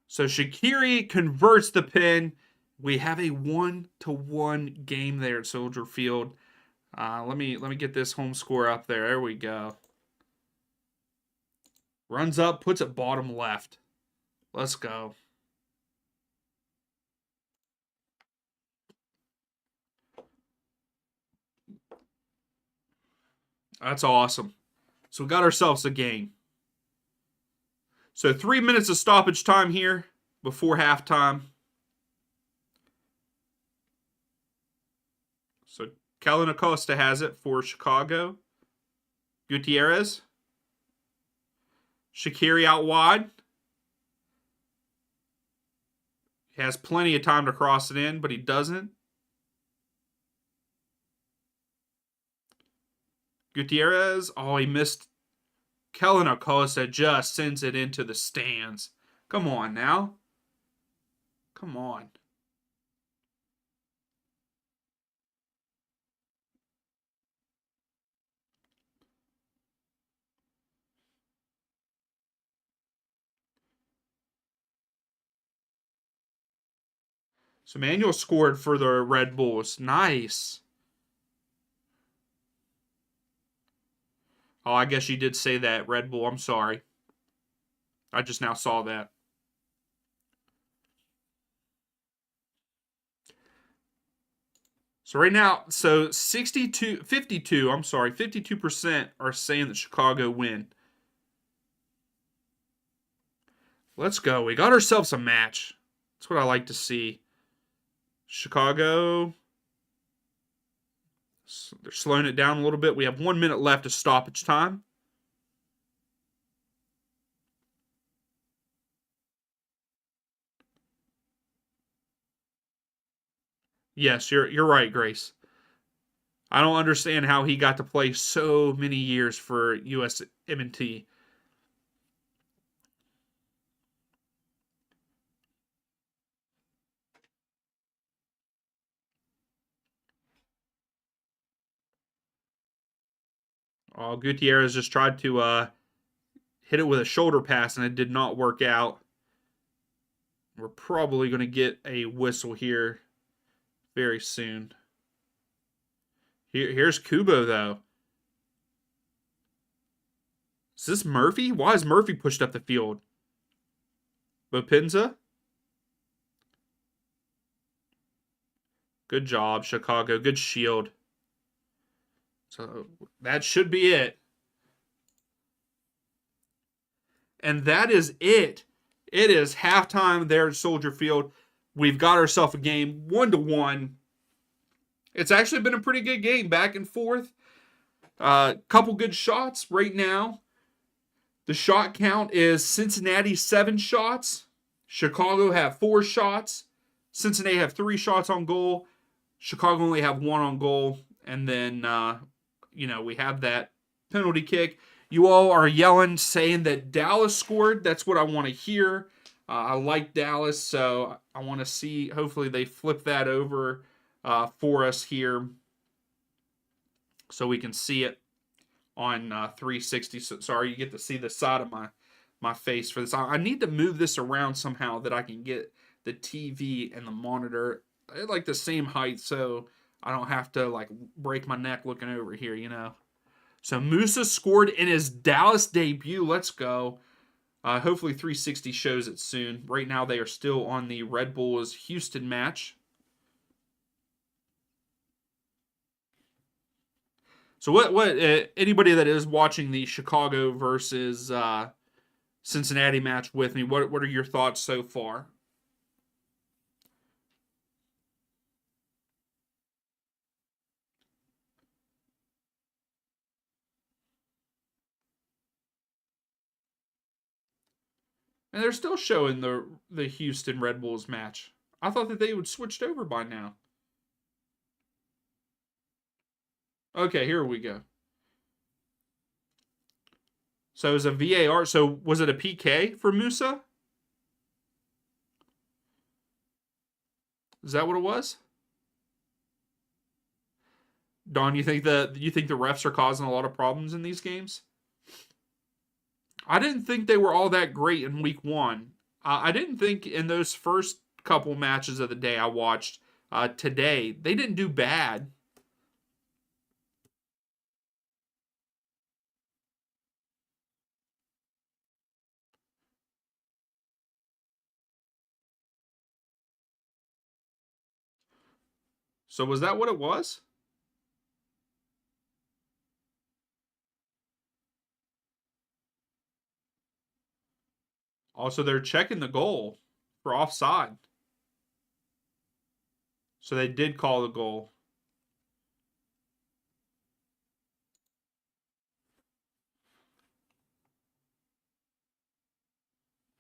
So Shaqiri converts the pin. We have a 1-1 game there at Soldier Field. Let me get this home score up there. There we go. Runs up, puts it bottom left. Let's go. That's awesome. So we got ourselves a game. So 3 minutes of stoppage time here before halftime. So Kellen Acosta has it for Chicago. Gutierrez. Shaqiri out wide. He has plenty of time to cross it in, but he doesn't. Gutierrez. Oh, he missed. Kellen Acosta just sends it into the stands. Come on now. Come on. So Manuel scored for the Red Bulls. Nice. Oh, I guess you did say that, Red Bull. I'm sorry. I just now saw that. So right now, 52% are saying that Chicago win. Let's go. We got ourselves a match. That's what I like to see. Chicago. They're slowing it down a little bit. We have 1 minute left of stoppage time. Yes, you're right, Grace. I don't understand how he got to play so many years for USMNT. Oh, Gutierrez just tried to hit it with a shoulder pass, and it did not work out. We're probably going to get a whistle here very soon. Here's Kubo, though. Is this Murphy? Why is Murphy pushed up the field? Bopinza? Good job, Chicago. Good shield. So that should be it. And that is it. It is halftime there at Soldier Field. We've got ourselves a game 1-1. It's actually been a pretty good game, back and forth. Couple good shots right now. The shot count is Cincinnati 7 shots. Chicago have 4 shots. Cincinnati have 3 shots on goal. Chicago only have 1 on goal. And then, we have that penalty kick. You all are yelling, saying that Dallas scored. That's what I want to hear. I like Dallas, so I want to see. Hopefully, they flip that over for us here, so we can see it on 360. So, sorry, you get to see the side of my face for this. I need to move this around somehow that I can get the TV and the monitor at like the same height, so I don't have to like break my neck looking over here. So Musa scored in his Dallas debut. Let's go. Hopefully 360 shows it soon. Right now they are still on the Red Bulls Houston match. So what anybody that is watching the Chicago versus Cincinnati match with me, what are your thoughts so far? And they're still showing the Houston Red Bulls match. I thought that they would switched over by now. Okay, here we go. So it was a VAR. So was it a PK for Musa? Is that what it was? Don, you think the refs are causing a lot of problems in these games? I didn't think they were all that great in week one. I didn't think in those first couple matches of the day I watched today, they didn't do bad. So was that what it was? Also, they're checking the goal for offside. So they did call the goal.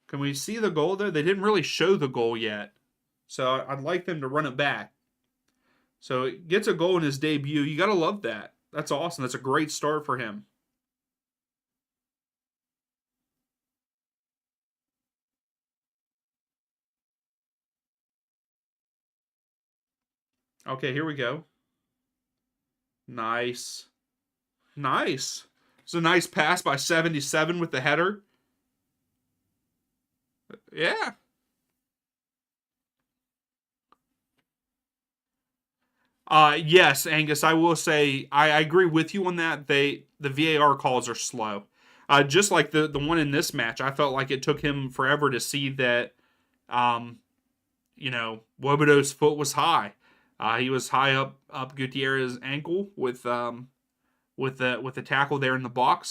Can we see the goal there? They didn't really show the goal yet. So I'd like them to run it back. So it gets a goal in his debut. You got to love that. That's awesome. That's a great start for him. Okay, here we go. Nice. Nice. It's a nice pass by 77 with the header. Yeah. Yes, Angus, I will say I agree with you on that. The VAR calls are slow. Just like the one in this match, I felt like it took him forever to see that um, Wobodo's foot was high. He was high up Gutierrez's ankle with the tackle there in the box.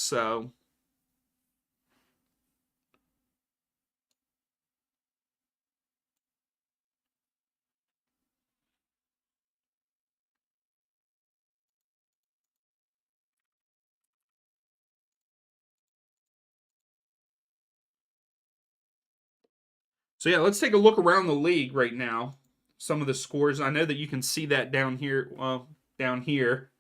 So yeah, let's take a look around the league right now. Some of the scores. I know that you can see that down here. Well, down here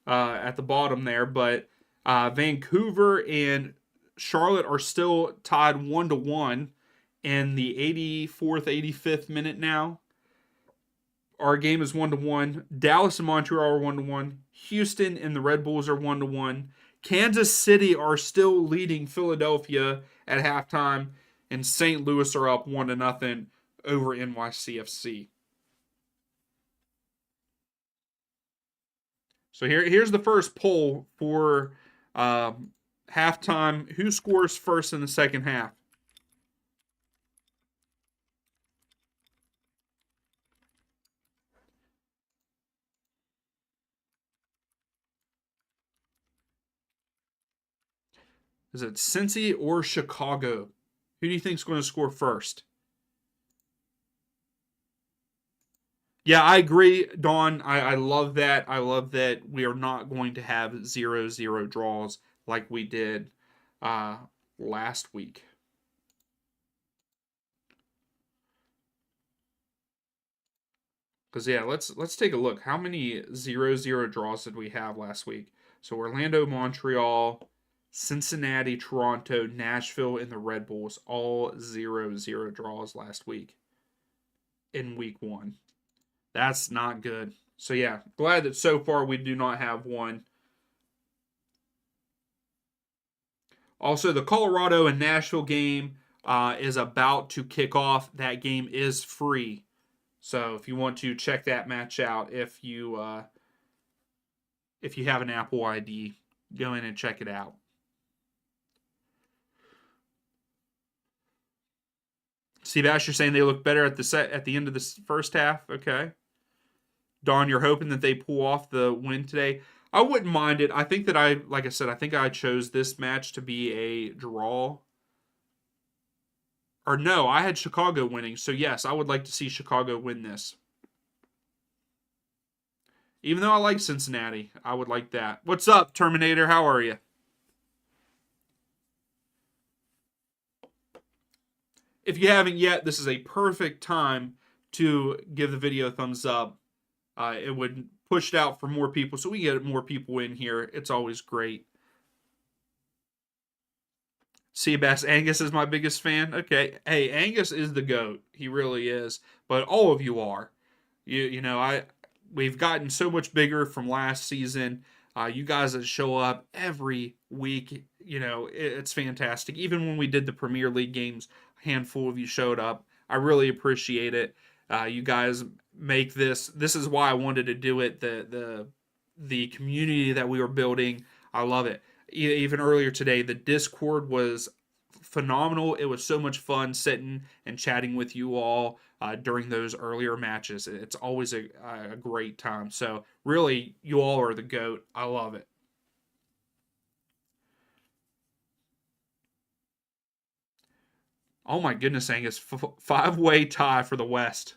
at the bottom there, but Vancouver and Charlotte are still tied 1-1 in the 84th, 85th minute now. Our game is 1-1. Dallas and Montreal are 1-1. Houston and the Red Bulls are 1-1. Kansas City are still leading Philadelphia at halftime, and St. Louis are up 1-0 over NYCFC. So here's the first poll for halftime. Who scores first in the second half? Is it Cincy or Chicago? Who do you think is going to score first? Yeah, I agree, Dawn. I love that. I love that we are not going to have 0-0 draws like we did uh, last week. Because yeah, let's take a look. How many 0-0 draws did we have last week? So Orlando, Montreal, Cincinnati, Toronto, Nashville, and the Red Bulls all 0-0 draws last week in week 1. That's not good. So, yeah, glad that so far we do not have one. Also, the Colorado and Nashville game is about to kick off. That game is free. So, if you want to check that match out, if you have an Apple ID, go in and check it out. Seabass, you're saying they look better at the end of the first half. Okay. Don, you're hoping that they pull off the win today. I wouldn't mind it. I think that like I said, I think I chose this match to be a draw. Or no, I had Chicago winning. So yes, I would like to see Chicago win this. Even though I like Cincinnati, I would like that. What's up, Terminator? How are you? If you haven't yet, this is a perfect time to give the video a thumbs up. It would push it out for more people, so we get more people in here. It's always great. Seabass, Angus is my biggest fan. Okay, hey, Angus is the GOAT. He really is. But all of you are. We've gotten so much bigger from last season. You guys that show up every week, it's fantastic. Even when we did the Premier League games, a handful of you showed up. I really appreciate it. You guys make this. This is why I wanted to do it. The community that we were building, I love it. Even earlier today, the Discord was phenomenal. It was so much fun sitting and chatting with you all during those earlier matches. It's always a great time. So really, you all are the GOAT. I love it. Oh my goodness, Angus. 5-way tie for the West.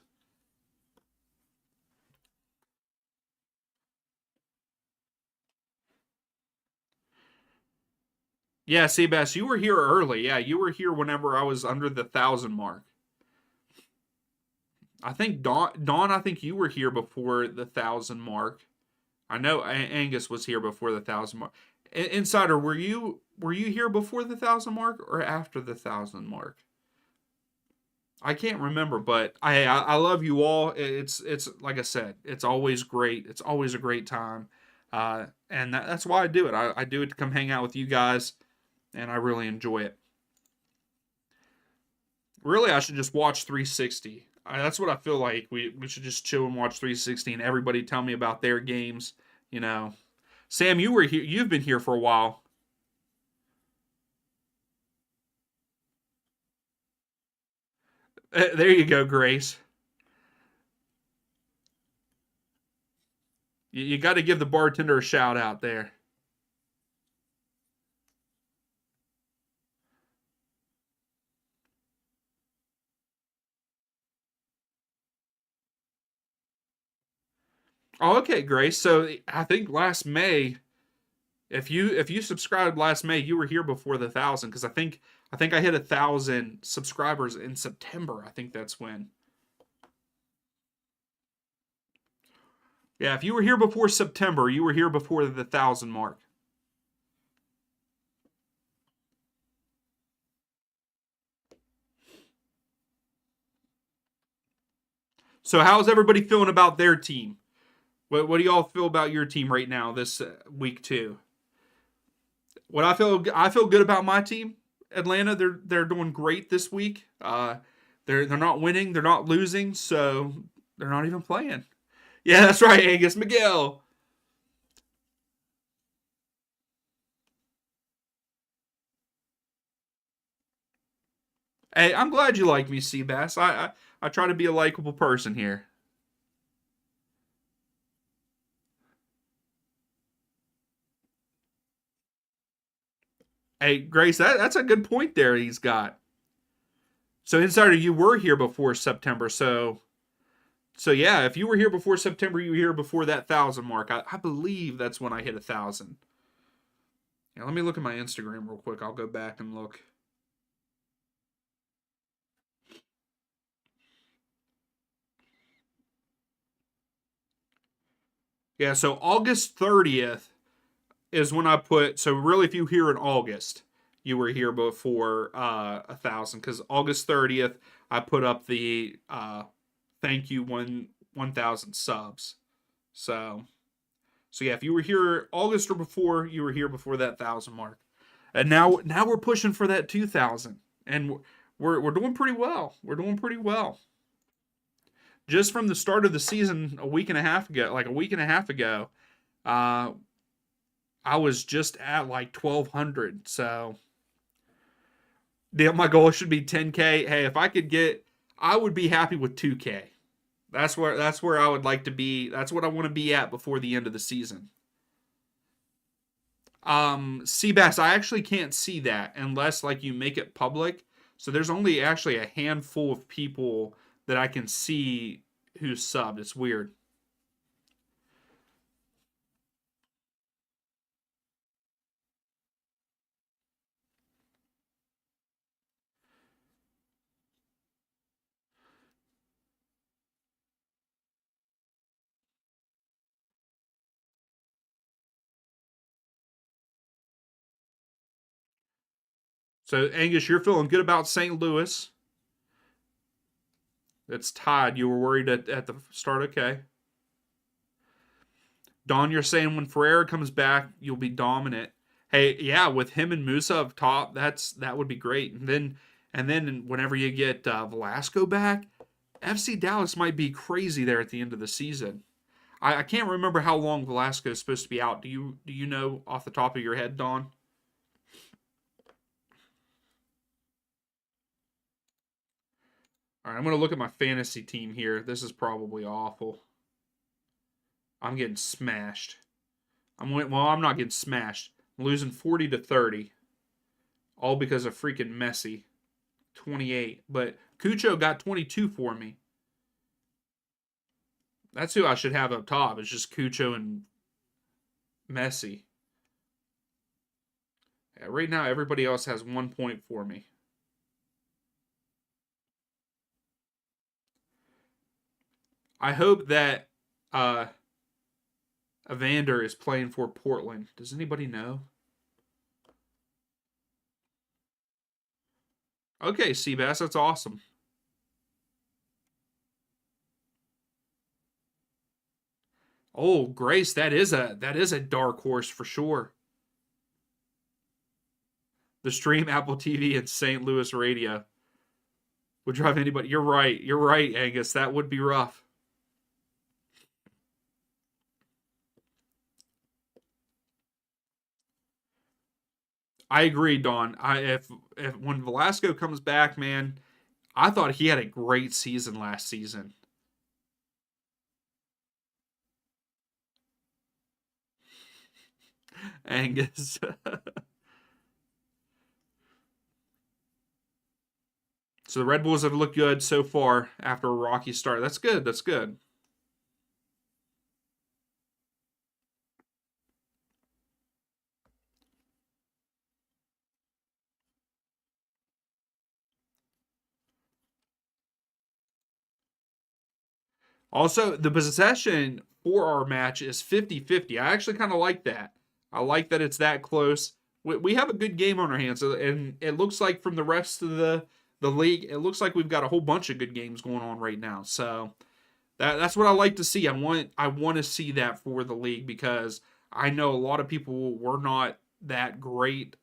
Yeah, Seabass, you were here early. Yeah, you were here whenever I was under the 1,000 mark. I think Dawn, I think you were here before the 1,000 mark. I know Angus was here before the 1,000 mark. Insider, were you here before the 1,000 mark or after the 1,000 mark? I can't remember, but I love you all. It's like I said, it's always great. It's always a great time, and that's why I do it. I do it to come hang out with you guys, and I really enjoy it. Really, I should just watch 360. That's what I feel like. We should just chill and watch 360, and everybody tell me about their games. You know, Sam, you were here. You've been here for a while. There you go, Grace. You got to give the bartender a shout out there. Oh, okay, Grace. So I think last May, if you subscribed last May, you were here before the 1,000 because I think I hit 1,000 subscribers in September. I think that's when. Yeah, if you were here before September, you were here before the 1,000 mark. So how's everybody feeling about their team? What do y'all feel about your team right now this week 2? I feel good about my team. Atlanta, they're doing great this week. They're not winning, they're not losing, so they're not even playing. Yeah, that's right, Angus Miguel. Hey, I'm glad you like me, Seabass. I try to be a likable person here. Hey, Grace, that's a good point there he's got. So Insider, you were here before September, so yeah, if you were here before September, you were here before that 1,000 mark. I believe that's when I hit 1,000. Yeah, let me look at my Instagram real quick. I'll go back and look. Yeah, so August 30th is when I put, so really if you hear in August, you were here before 1,000, because August 30th, I put up the thank you 1,000 subs. So yeah, if you were here August or before, you were here before that 1,000 mark. And now we're pushing for that 2,000. And we're doing pretty well. We're doing pretty well. Just from the start of the season a week and a half ago, I was just at like 1,200. So my goal should be 10K. Hey, if I could get, I would be happy with 2K. That's where I would like to be. That's what I want to be at before the end of the season. Seabass, I actually can't see that unless like you make it public. So there's only actually a handful of people that I can see who's subbed. It's weird. So Angus, you're feeling good about St. Louis. It's tied. You were worried at the start. Okay. Don, you're saying when Ferreira comes back, you'll be dominant. Hey, yeah, with him and Musa up top, that would be great. And then whenever you get Velasco back, FC Dallas might be crazy there at the end of the season. I can't remember how long Velasco is supposed to be out. Do you know off the top of your head, Don? All right, I'm going to look at my fantasy team here. This is probably awful. I'm getting smashed. I'm not getting smashed. I'm losing 40-30, all because of freaking Messi. 28, but Cucho got 22 for me. That's who I should have up top. It's just Cucho and Messi. Yeah, right now, everybody else has 1 point for me. I hope that Evander is playing for Portland. Does anybody know? Okay, Seabass, that's awesome. Oh, Grace, that is a dark horse for sure. The stream, Apple TV, and St. Louis radio would drive anybody. You're right. You're right, Angus. That would be rough. I agree, Don. If when Velasco comes back, man, I thought he had a great season last season. Angus. So the Red Bulls have looked good so far after a rocky start. That's good. That's good. Also, the possession for our match is 50-50. I actually kind of like that. I like that it's that close. We have a good game on our hands, and it looks like from the rest of the league, it looks like we've got a whole bunch of good games going on right now. So that's what I like to see. I want to see that for the league because I know a lot of people were not that great,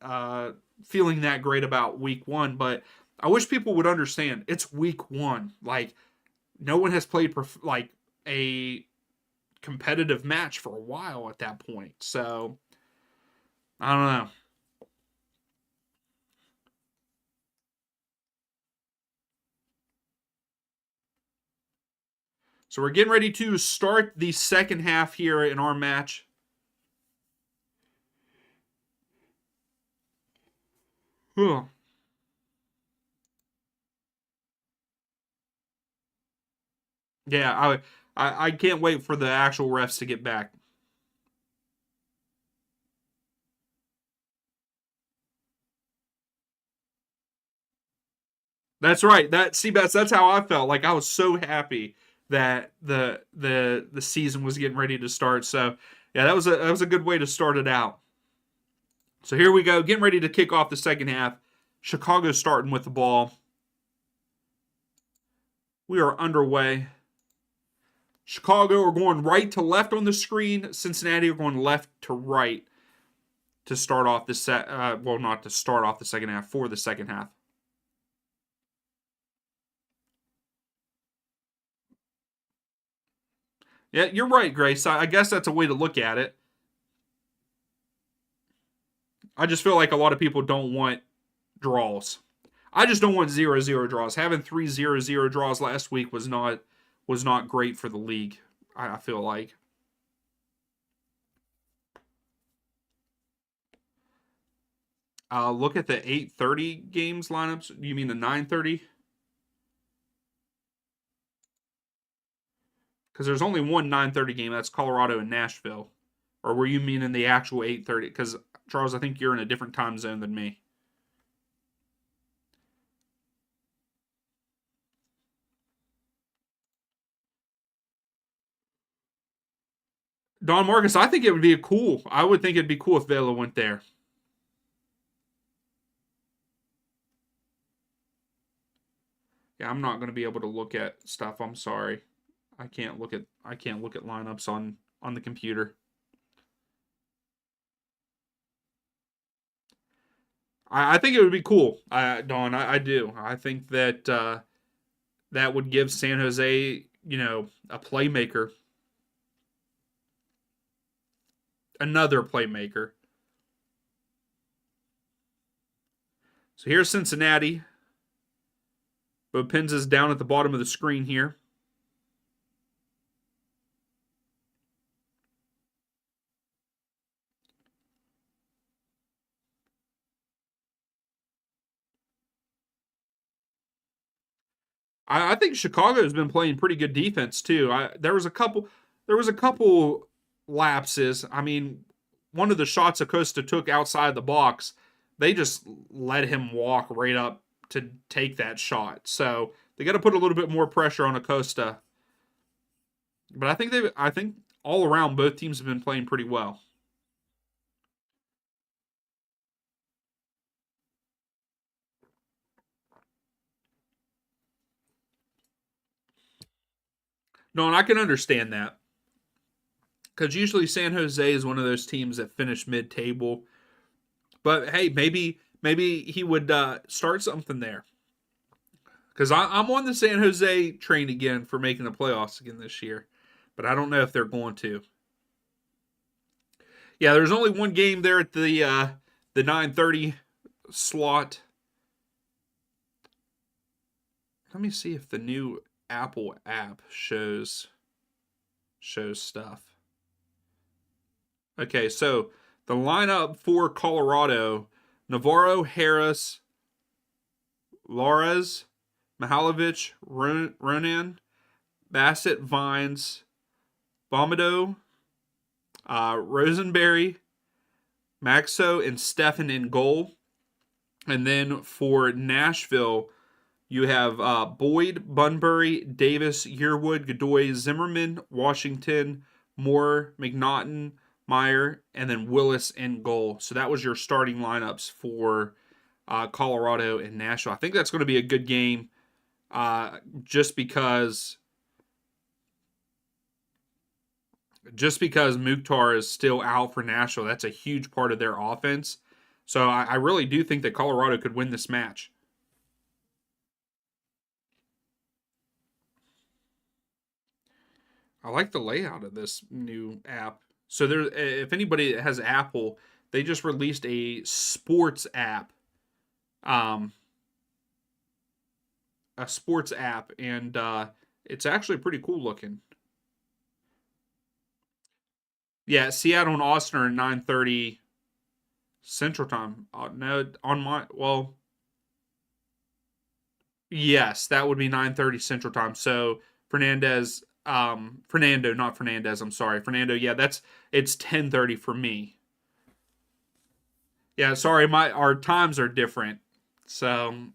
feeling that great about week one, but I wish people would understand it's week one. Like no one has played like a competitive match for a while at that point. So I don't know. So we're getting ready to start the second half here in our match. Huh. Yeah, I can't wait for the actual refs to get back. That's right. That's how I felt. Like I was so happy that the season was getting ready to start. So yeah, that was a good way to start it out. So here we go, getting ready to kick off the second half. Chicago starting with the ball. We are underway. Chicago are going right to left on the screen. Cincinnati are going left to right to start off the well, not to start off the second half, for the second half. Yeah, you're right, Grace. I guess that's a way to look at it. I just feel like a lot of people don't want draws. I just don't want 0-0 draws. Having 3-0-0 draws last week was not great for the league. I feel like. Look at the 8:30 games lineups. You mean the 9:30? Because there's only one 9:30 game. That's Colorado and Nashville. Or were you meaning the actual 8:30? Because Charles, I think you're in a different time zone than me. Don Marcus, I think it would be cool. I would think it'd be cool if Vela went there. Yeah, I'm not going to be able to look at stuff. I'm sorry. I can't look at lineups on the computer. I think it would be cool, Don. I do. I think that that would give San Jose, a playmaker, another playmaker. So here's Cincinnati. Bo Pins is down at the bottom of the screen here. I think Chicago has been playing pretty good defense too. There was a couple lapses. I mean, one of the shots Acosta took outside the box, they just let him walk right up to take that shot. So they got to put a little bit more pressure on Acosta. But I think all around both teams have been playing pretty well. No, and I can understand that. Because usually San Jose is one of those teams that finish mid-table. But hey, maybe he would start something there. Because I'm on the San Jose train again for making the playoffs again this year, but I don't know if they're going to. Yeah, there's only one game there at the 9:30 slot. Let me see if the new Apple app shows stuff. Okay, so the lineup for Colorado: Navarro, Harris, Lares, Mihalovic, Ronan, Bassett, Vines, Bombado, Rosenberry, Maxo, and Stefan in goal. And then for Nashville, you have Boyd, Bunbury, Davis, Yearwood, Godoy, Zimmerman, Washington, Moore, McNaughton, Meyer, and then Willis in goal. So that was your starting lineups for Colorado and Nashville. I think that's going to be a good game just because Mukhtar is still out for Nashville. That's a huge part of their offense. So I really do think that Colorado could win this match. I like the layout of this new app. So there, if anybody has Apple, they just released a sports app, um, and it's actually pretty cool looking. Yeah, Seattle and Austin are 9:30 Central Time. No, on my yes, that would be 9:30 Central Time. So Fernando, not Fernandez. I'm sorry, Fernando. Yeah, it's 10:30 for me. Yeah, sorry, our times are different. So,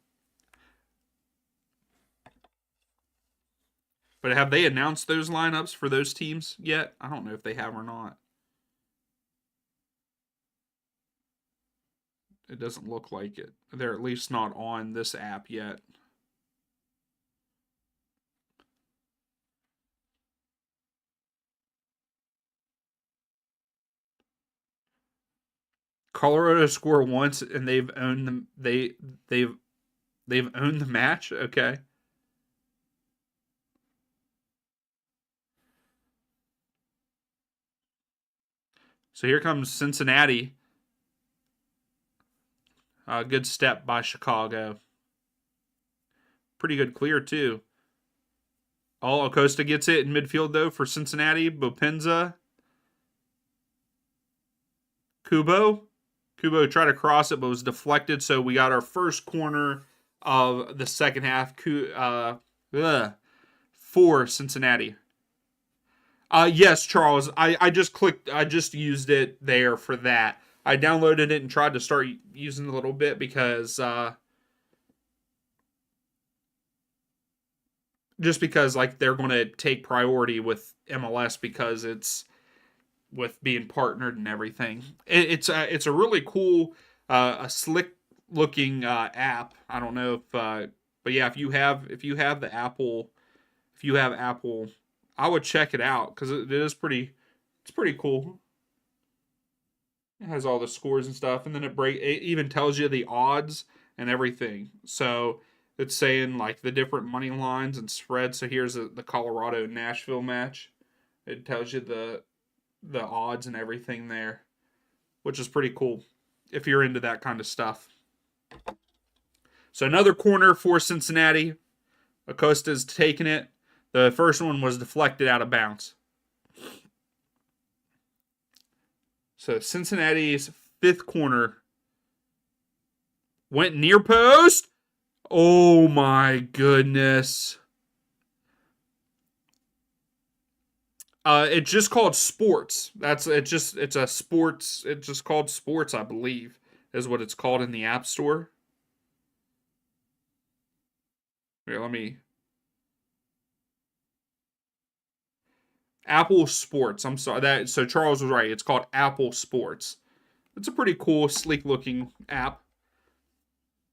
but have they announced those lineups for those teams yet? I don't know if they have or not. It doesn't look like it. They're at least not on this app yet. Colorado score once and they've owned them. They've owned the match. Okay. So here comes Cincinnati. Good step by Chicago. Pretty good clear too. Oh, Acosta gets it in midfield though for Cincinnati. Bopenza. Kubo tried to cross it but was deflected. So we got our first corner of the second half for Cincinnati. Yes, Charles. I just clicked. I just used it there for that. I downloaded it and tried to start using it a little bit because just because like they're going to take priority with MLS because it's with being partnered and everything. It's a really cool, a slick looking app. I don't know if, but yeah, if you have the Apple, if you have Apple, I would check it out because it is pretty. It's pretty cool. It has all the scores and stuff, and then it even tells you the odds and everything. So it's saying like the different money lines and spreads. So here's the Colorado Nashville match. It tells you the odds and everything there, which is pretty cool if you're into that kind of stuff. So another corner for Cincinnati. Acosta's taking it. The first one was deflected out of bounds. So Cincinnati's fifth corner went near post. Oh my goodness. It's just called sports. It's a sports. It's just called sports, I believe, is what it's called in the App Store. Here, let me. Apple Sports. I'm sorry. So Charles was right. It's called Apple Sports. It's a pretty cool, sleek looking app.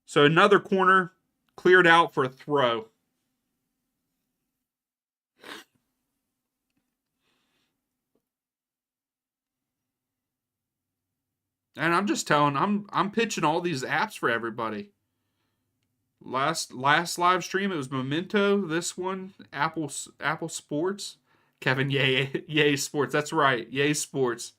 So another corner cleared out for a throw. And I'm just telling, I'm pitching all these apps for everybody. Last live stream it was Memento. This one Apple Sports. Kevin, yay Sports. That's right, yay Sports.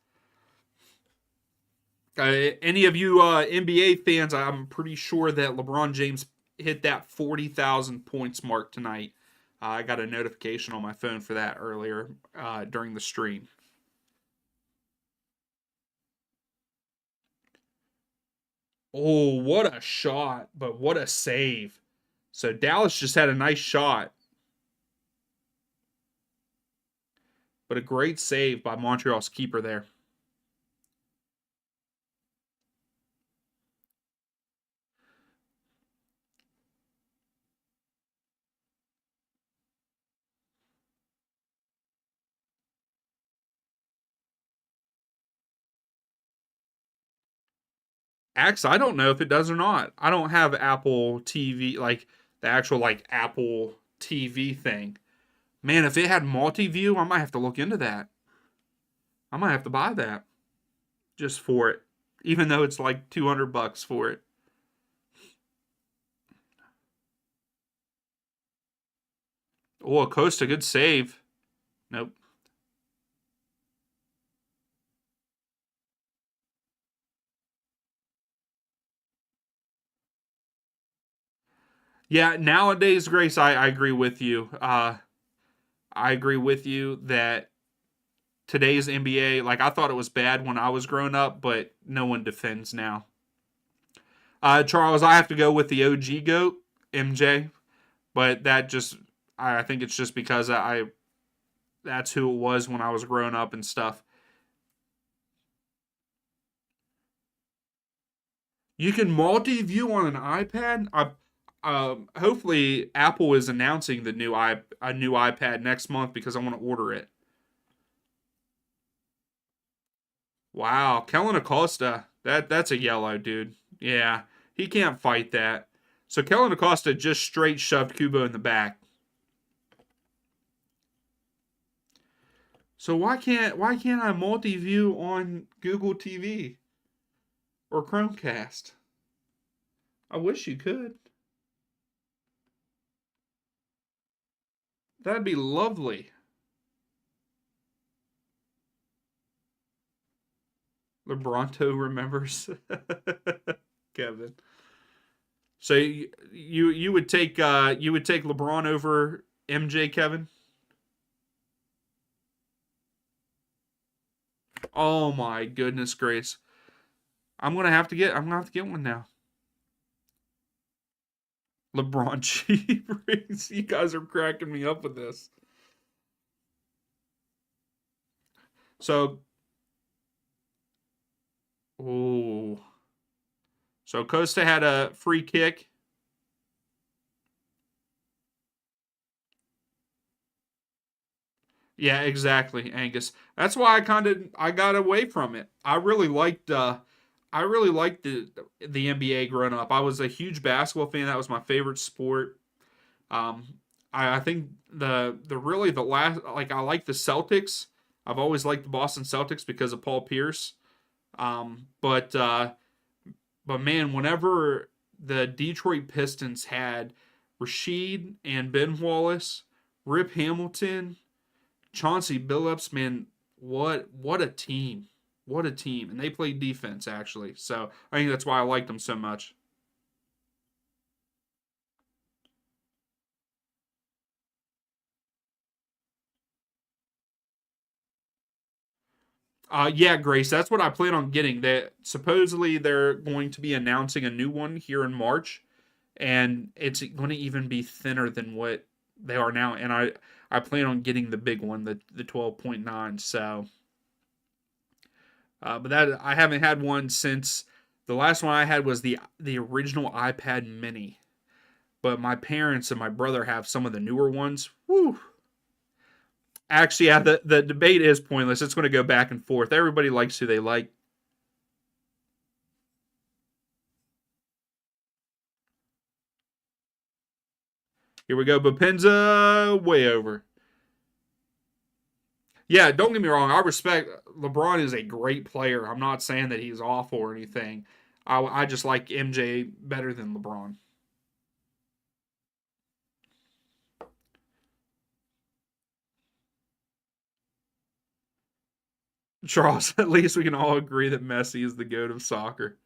Any of you NBA fans, I'm pretty sure that LeBron James hit that 40,000 points mark tonight. I got a notification on my phone for that earlier during the stream. Oh, what a shot, but what a save. So Dallas just had a nice shot. But a great save by Montreal's keeper there. Actually, I don't know if it does or not. I don't have Apple TV, like the actual like Apple TV thing. Man, if it had multi-view, I might have to look into that. I might have to buy that just for it, even though it's like $200 for it. Oh, Acosta, good save. Nope. Yeah, nowadays, Grace, I agree with you. I agree with you that today's NBA, like I thought it was bad when I was growing up, but no one defends now. Charles, I have to go with the OG goat, MJ, but that just I think it's just because I that's who it was when I was growing up and stuff. You can multi-view on an iPad. Hopefully Apple is announcing a new iPad next month because I want to order it. Wow, Kellen Acosta, that's a yellow, dude. Yeah, he can't fight that. So Kellen Acosta just straight shoved Kubo in the back. So why can't I multi-view on Google TV or Chromecast? I wish you could. That'd be lovely. LeBronto remembers. Kevin. So you would take LeBron over MJ, Kevin? Oh my goodness grace. I'm gonna have to get one now. LeBron cheap rings. You guys are cracking me up with this. So oh. So Costa had a free kick. Yeah, exactly, Angus. That's why I got away from it. I really liked the NBA growing up. I was a huge basketball fan. That was my favorite sport. Um, I think the last, like, I like the Celtics. I've always liked the Boston Celtics because of Paul Pierce. But man, whenever the Detroit Pistons had Rasheed and Ben Wallace, Rip Hamilton, Chauncey Billups, man, what a team. What a team. And they played defense actually. So I think that's why I liked them so much. Yeah, Grace, that's what I plan on getting. That supposedly they're going to be announcing a new one here in March, and it's going to even be thinner than what they are now. And I plan on getting the big one, the 12.9. So, but that I haven't had one since the last one I had was the original iPad Mini. But my parents and my brother have some of the newer ones. Woo! Actually, yeah, the debate is pointless. It's going to go back and forth. Everybody likes who they like. Here we go. Bapenza way over. Yeah, don't get me wrong. I respect LeBron is a great player. I'm not saying that he's awful or anything. I just like MJ better than LeBron. Charles, at least we can all agree that Messi is the goat of soccer.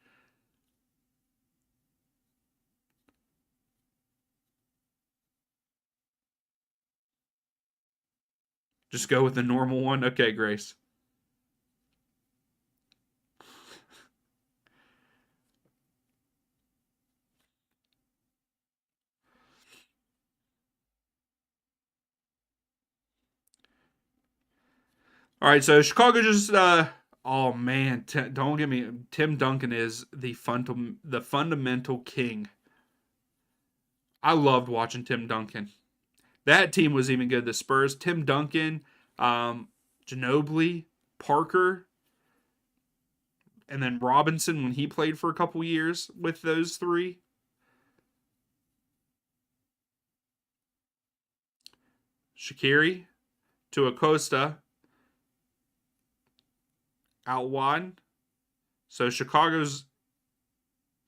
Just go with the normal one. Okay, Grace. All right, so Chicago just oh man, don't get me. Tim Duncan is the fundamental king. I loved watching Tim Duncan. That team was even good. The Spurs, Tim Duncan, um, Ginobili, Parker, and then Robinson when he played for a couple years with those three. Shakiri to Acosta out wide. So Chicago's.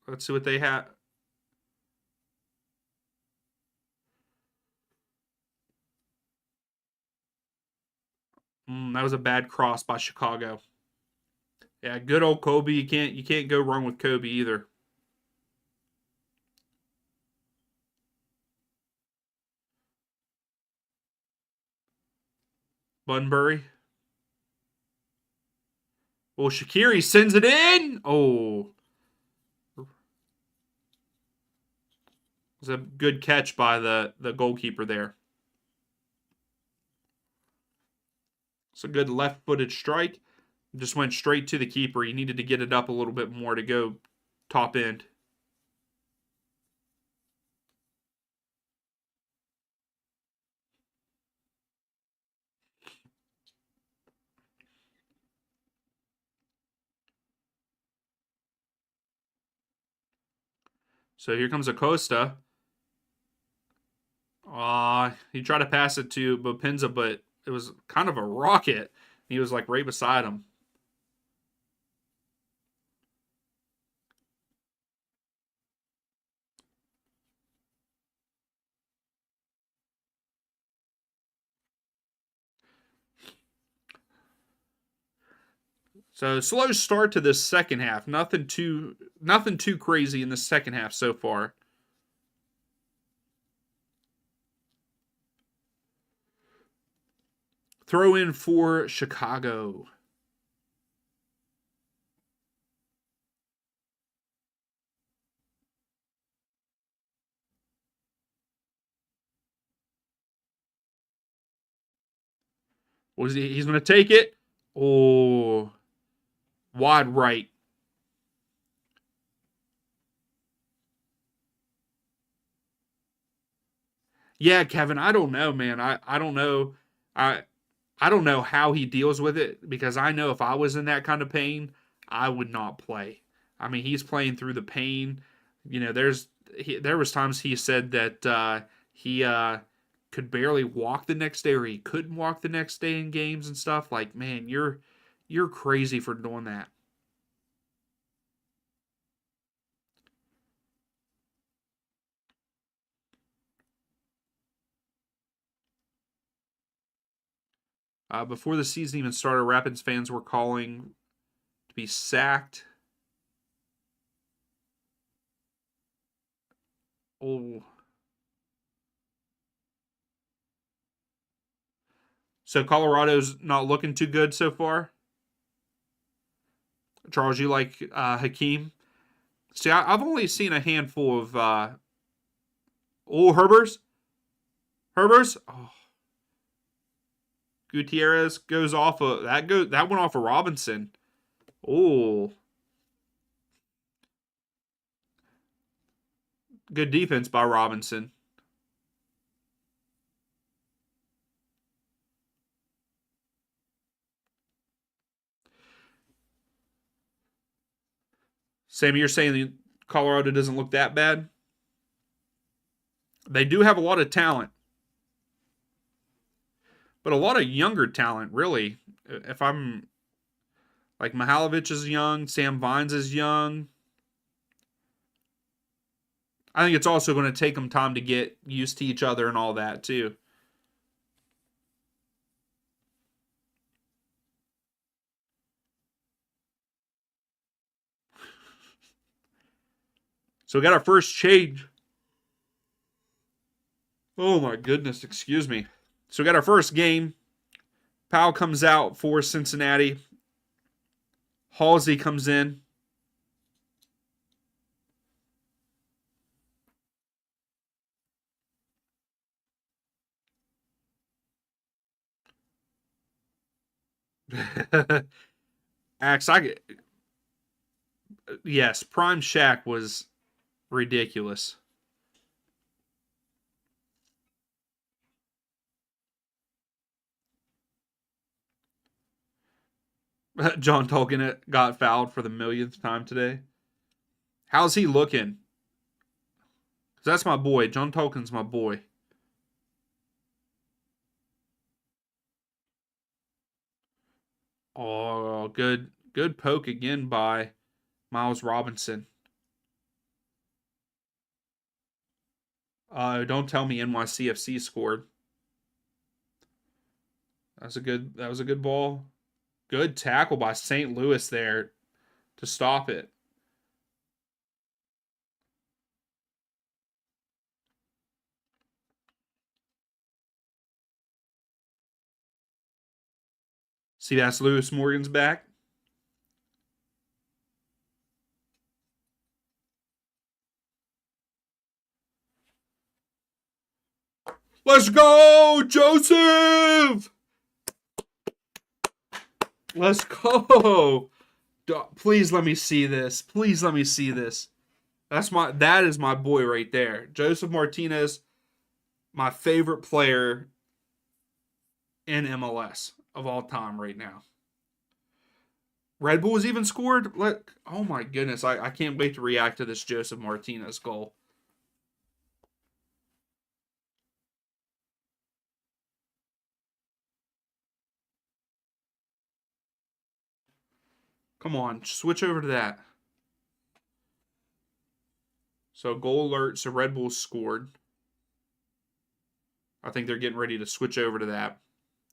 Let's see what they had. That was a bad cross by Chicago. Yeah, good old Kobe. You can't go wrong with Kobe either. Bunbury. Well, Shakiri sends it in. Oh, it was a good catch by the goalkeeper there. It's a good left-footed strike. Just went straight to the keeper. He needed to get it up a little bit more to go top end. So here comes Acosta. He tried to pass it to Bopinza, but it was kind of a rocket. He was like right beside him. So slow start to this second half. Nothing too crazy in the second half so far. Throw in for Chicago. Was he? He's going to take it. Oh, wide right. Yeah, Kevin. I don't know, man. I don't know. I I don't know how he deals with it because I know if I was in that kind of pain, I would not play. I mean, he's playing through the pain. There was times he said that he could barely walk the next day or he couldn't walk the next day in games and stuff. Like, man, you're crazy for doing that. Before the season even started, Rapids fans were calling to be sacked. Oh, so Colorado's not looking too good so far. Charles, you like Hakeem? See, I've only seen a handful of Herbers. Herbers. Oh, Gutierrez goes off of that went off of Robinson. Oh, good defense by Robinson. Sammy, you're saying Colorado doesn't look that bad? They do have a lot of talent, but a lot of younger talent, really. If I'm like Mihalovic is young, Sam Vines is young. I think it's also going to take them time to get used to each other and all that too. So we got our first change. Oh my goodness, excuse me. So we got our first game. Powell comes out for Cincinnati. Halsey comes in. Axe, yes, Prime Shaq was ridiculous. John Tolkien got fouled for the millionth time today. How's he looking? 'Cause that's my boy. John Tolkien's my boy. Oh, good poke again by Miles Robinson. Don't tell me NYCFC scored. That was a good ball. Good tackle by St. Louis there to stop it. See, that's Lewis Morgan's back. Let's go, Joseph! Let's go. Please let me see this. Please let me see this. That is my boy right there. Joseph Martinez, my favorite player in MLS of all time right now. Red Bull has even scored. Oh my goodness, I can't wait to react to this Joseph Martinez goal. Come on, switch over to that. So goal alert, so Red Bull scored. I think they're getting ready to switch over to that.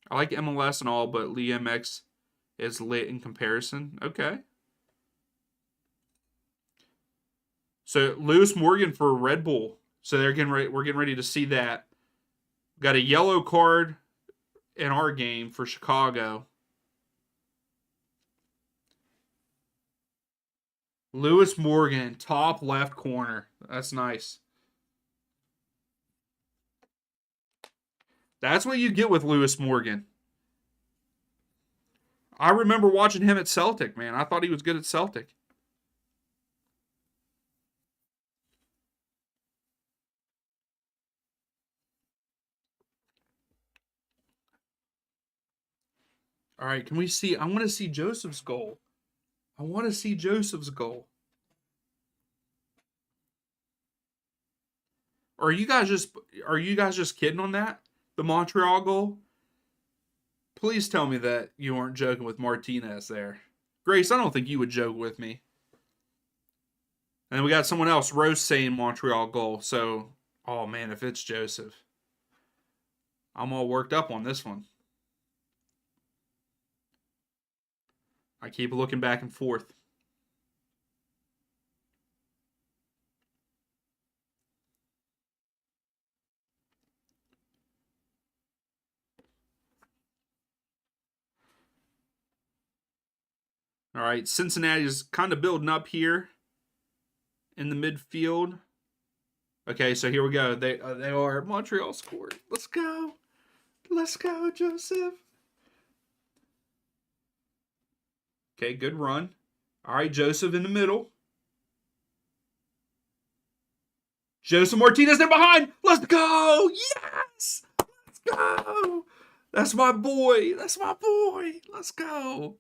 I like MLS and all, but Liam X is lit in comparison. Okay. So Lewis Morgan for Red Bull. So they're getting ready, we're getting ready to see that. Got a yellow card in our game for Chicago. Lewis Morgan, top left corner. That's nice. That's what you get with Lewis Morgan. I remember watching him at Celtic, man. I thought he was good at Celtic. All right, can we see? I want to see Joseph's goal. I want to see Joseph's goal. Or are you guys just kidding on that? The Montreal goal? Please tell me that you weren't joking with Martinez there. Grace, I don't think you would joke with me. And we got someone else, Rose, saying Montreal goal. So, oh man, if it's Joseph, I'm all worked up on this one. I keep looking back and forth. All right, Cincinnati is kind of building up here in the midfield. Okay, so here we go. They are. Montreal scored. Let's go. Let's go, Joseph. Okay, good run. All right, Joseph in the middle. Joseph Martinez there behind. Let's go. Yes. Let's go. That's my boy. That's my boy. Let's go.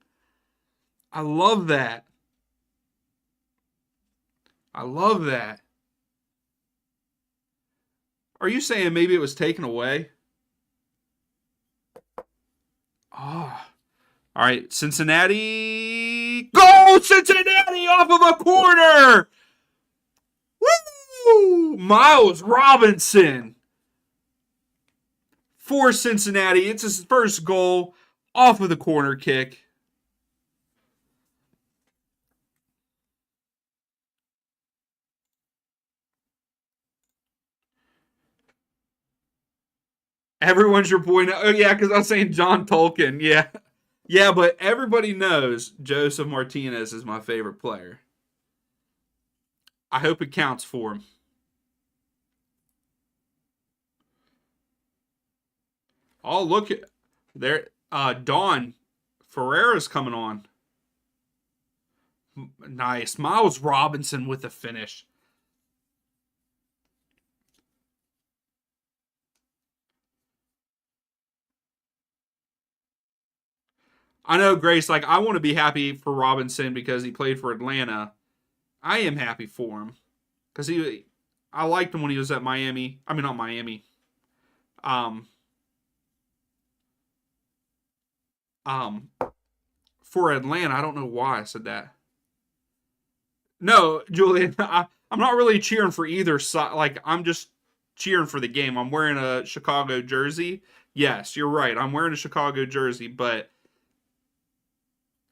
I love that. I love that. Are you saying maybe it was taken away? Oh. All right, Cincinnati. Go, Cincinnati off of a corner. Woo! Miles Robinson for Cincinnati. It's his first goal off of the corner kick. Everyone's your boy now. Oh, yeah, because I was saying John Tolkien. Yeah. Yeah, but everybody knows Joseph Martinez is my favorite player. I hope it counts for him. Oh, look at there. Dawn Ferreira's coming on. Nice. Miles Robinson with the finish. I know, Grace, like, I want to be happy for Robinson because he played for Atlanta. I am happy for him because I liked him when he was at Miami. I mean, not Miami. Um, um, for Atlanta, I don't know why I said that. No, Julian, I'm not really cheering for either side. Like, I'm just cheering for the game. I'm wearing a Chicago jersey. Yes, you're right. I'm wearing a Chicago jersey, but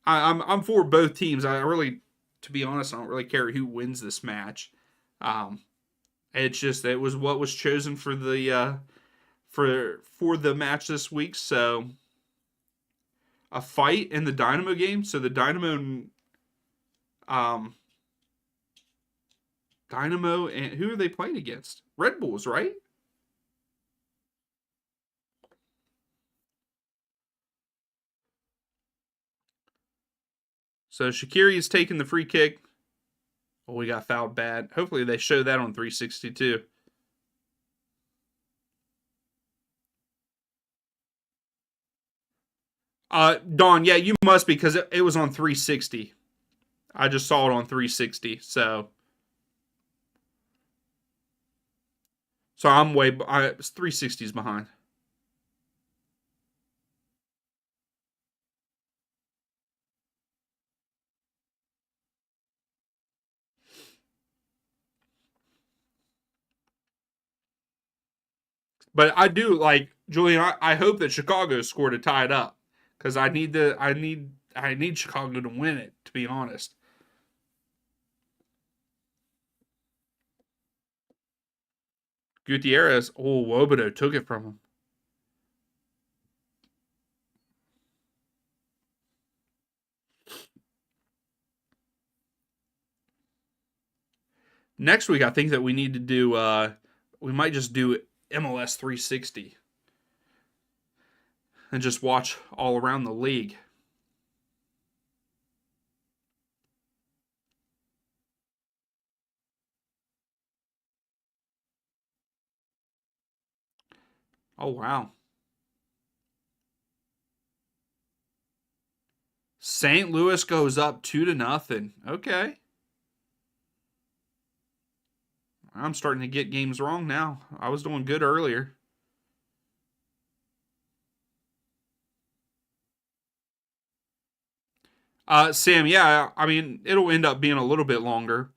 I'm for both teams. I really, to be honest, I don't really care who wins this match. Um, it's just it was what was chosen for the for the match this week. So a fight in the Dynamo game. So the um Dynamo and who are they playing against? Red Bulls, right? So Shaqiri is taking the free kick. Oh, we got fouled bad. Hopefully they show that on 362. Dawn, yeah, you must be because it was on 360. I just saw it on 360, so I'm way. 360's behind. But I do like Julian. I hope that Chicago scored to tie it up because I need Chicago to win it. To be honest, Gutierrez. Oh, Wobodo took it from him. Next week, I think that we need to do. We might just do MLS 360 and just watch all around the league. Oh wow. St. Louis goes up 2-0. Okay. I'm starting to get games wrong now. I was doing good earlier. Sam, yeah, I mean it'll end up being a little bit longer.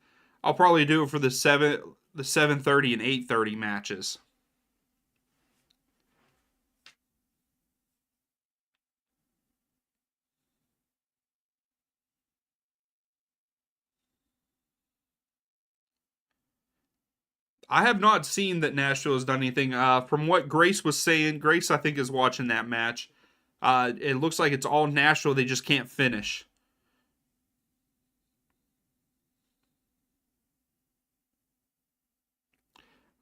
I'll probably do it for the 7:30 and 8:30 matches. I have not seen that Nashville has done anything. From what Grace was saying, Grace I think is watching that match. It looks like it's all Nashville. They just can't finish.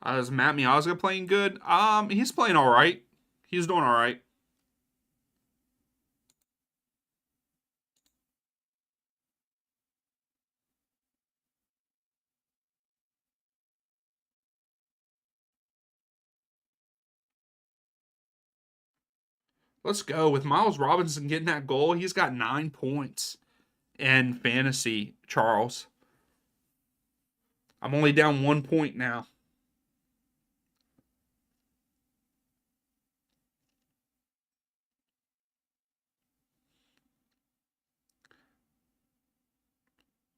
Is Matt Miazga playing good? He's playing all right. He's doing all right. Let's go with Miles Robinson getting that goal. He's got 9 points in fantasy. Charles, I'm only down 1 point now.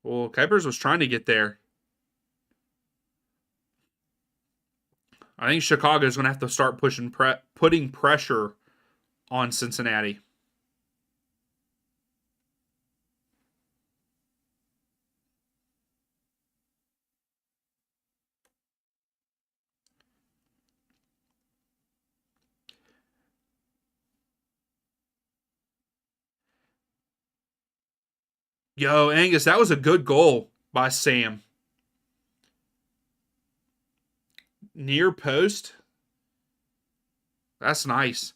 Well, Kuipers was trying to get there. I think Chicago's going to have to start putting pressure on Cincinnati. Yo, Angus, that was a good goal by Sam. Near post. That's nice.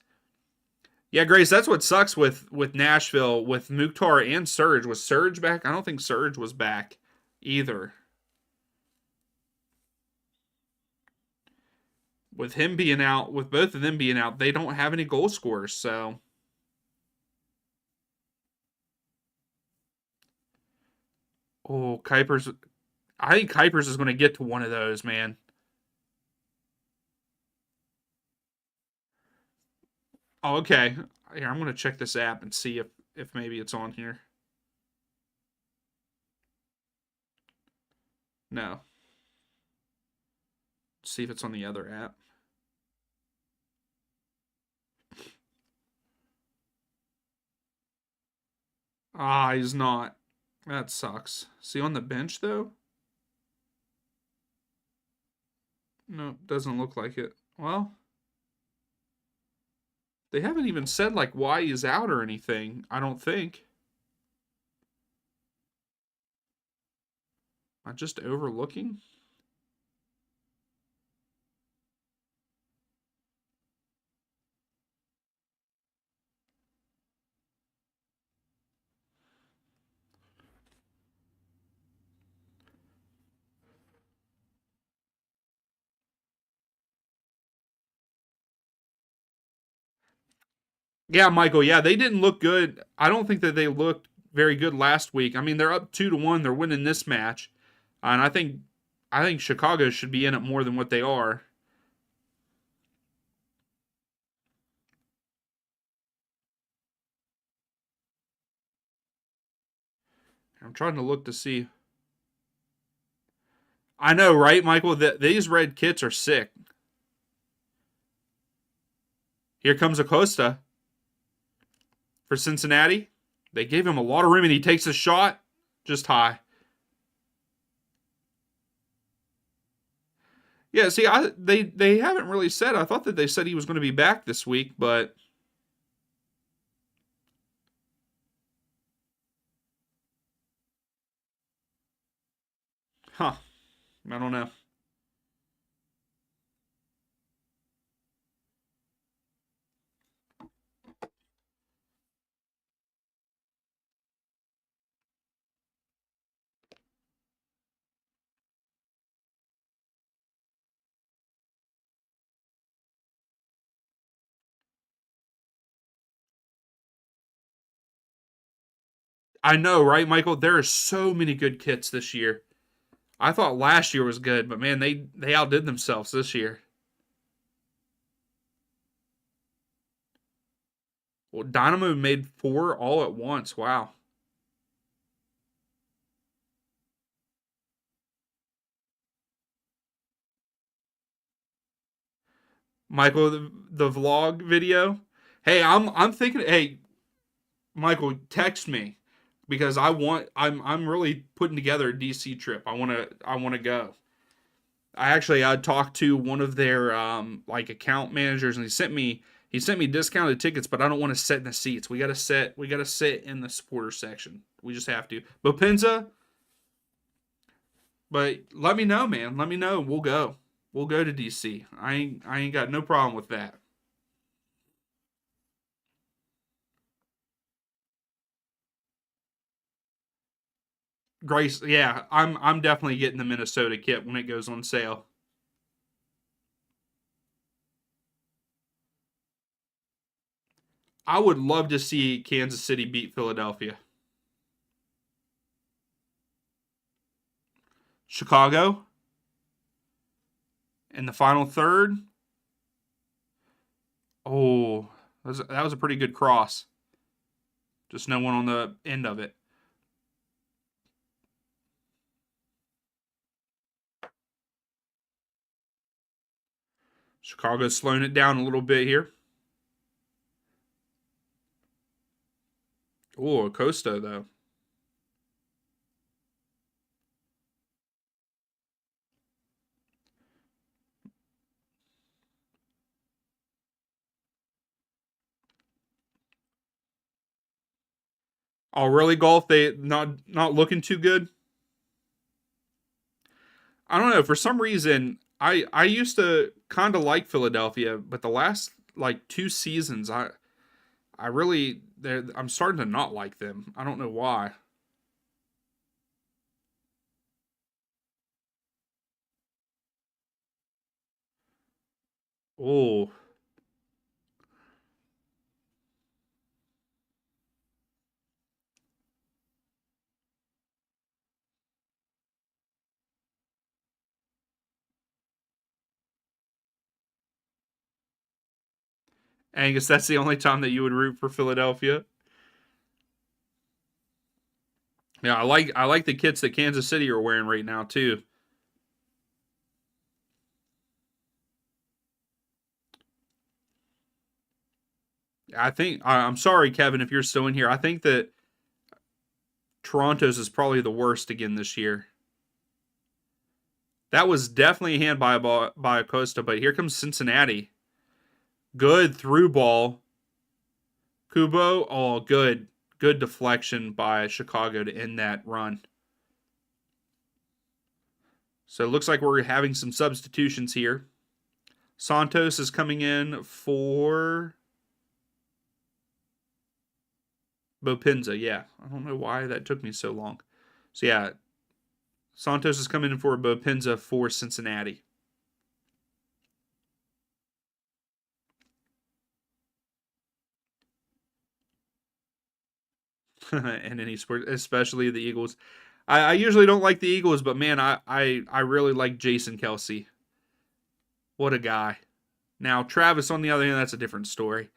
Yeah, Grace, that's what sucks with Nashville, with Mukhtar and Surge. Was Surge back? I don't think Surge was back either. With him being out, with both of them being out, they don't have any goal scorers. So, oh, Kuipers. I think Kuipers is going to get to one of those, man. Oh, okay. Here, I'm going to check this app and see if maybe it's on here. No. See if it's on the other app. Ah, he's not. That sucks. Is he on the bench though? No, doesn't look like it. Well, they haven't even said like why he's out or anything. I don't think. Am I just overlooking? Yeah, Michael. Yeah, they didn't look good. I don't think that they looked very good last week. I mean, they're up 2-1. They're winning this match, and I think Chicago should be in it more than what they are. I'm trying to look to see. I know, right, Michael? That these red kits are sick. Here comes Acosta for Cincinnati. They gave him a lot of room, and he takes a shot just high. Yeah, see, they haven't really said. I thought that they said he was going to be back this week, but huh, I don't know. I know, right, Michael? There are so many good kits this year. I thought last year was good, but man, they outdid themselves this year. Well, Dynamo made 4 all at once. Wow. Michael, the vlog video. Hey, I'm thinking. Hey, Michael, text me because I'm really putting together a DC trip. I wanna go. I talked to one of their like account managers, and he sent me discounted tickets, but I don't want to sit in the seats. We gotta sit in the supporter section. We just have to. Bopenza, but let me know, man. Let me know. We'll go. We'll go to DC. I ain't got no problem with that. Grace, yeah, I'm definitely getting the Minnesota kit when it goes on sale. I would love to see Kansas City beat Philadelphia. Chicago in the final third. Oh, that was a pretty good cross. Just no one on the end of it. Chicago's slowing it down a little bit here. Oh, Acosta though. Oh, really, golf? They not looking too good. I don't know. For some reason, I used to kind of like Philadelphia, but the last like 2 seasons, I really I'm starting to not like them. I don't know why. Oh, Angus, that's the only time that you would root for Philadelphia. Yeah, I like the kits that Kansas City are wearing right now too. I'm sorry, Kevin, if you're still in here. I think that Toronto's is probably the worst again this year. That was definitely a hand by Acosta, but here comes Cincinnati. Good through ball. Kubo, oh good deflection by Chicago to end that run. So it looks like we're having some substitutions here. Santos is coming in for Bopinza. Yeah, I don't know why that took me so long. So yeah, Santos is coming in for Bopinza for Cincinnati. in any sport, especially the Eagles. I usually don't like the Eagles, but man, I really like Jason Kelsey. What a guy. Now, Travis, on the other hand, that's a different story.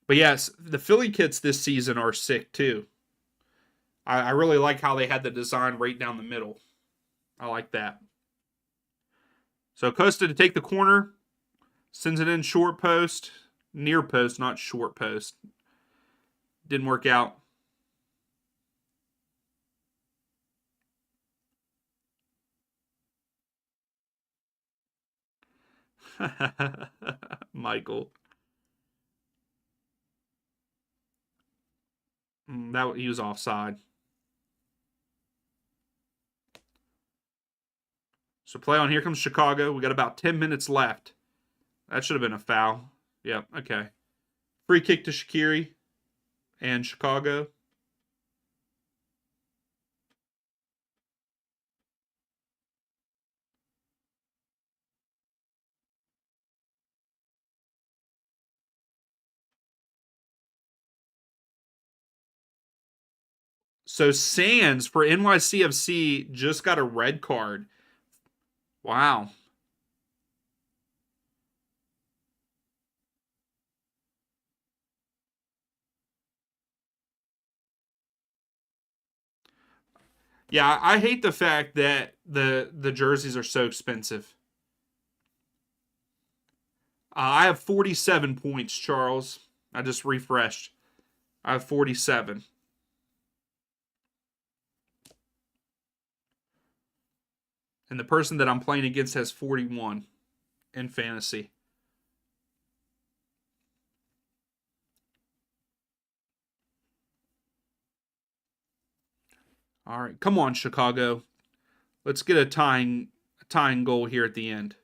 But yes, the Philly kits this season are sick too. I really like how they had the design right down the middle. I like that. So Costa to take the corner, sends it in short post, near post, not short post. Didn't work out. Michael. That he was offside. So play on. Here comes Chicago. We got about 10 minutes left. That should have been a foul. Yep. Okay. Free kick to Shaqiri and Chicago. So Sands for NYCFC just got a red card. Wow. Yeah, I hate the fact that the jerseys are so expensive. I have 47 points, Charles. I just refreshed. I have 47. And the person that I'm playing against has 41 in fantasy. All right, come on, Chicago. Let's get a tying goal here at the end.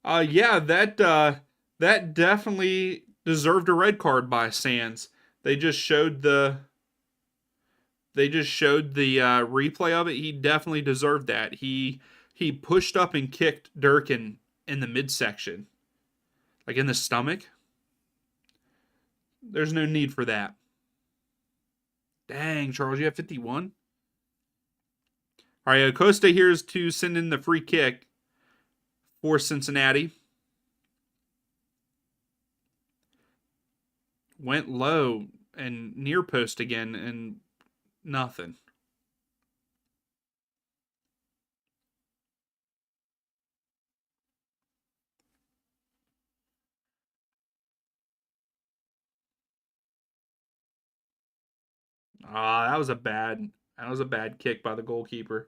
Yeah, that definitely deserved a red card by Sands. They just showed the replay of it. He definitely deserved that. He pushed up and kicked Durkin in the midsection, like in the stomach. There's no need for that. Dang, Charles, you have 51. All right, Acosta here is to send in the free kick for Cincinnati. Went low and near post again, and nothing. Ah, that was a bad kick by the goalkeeper.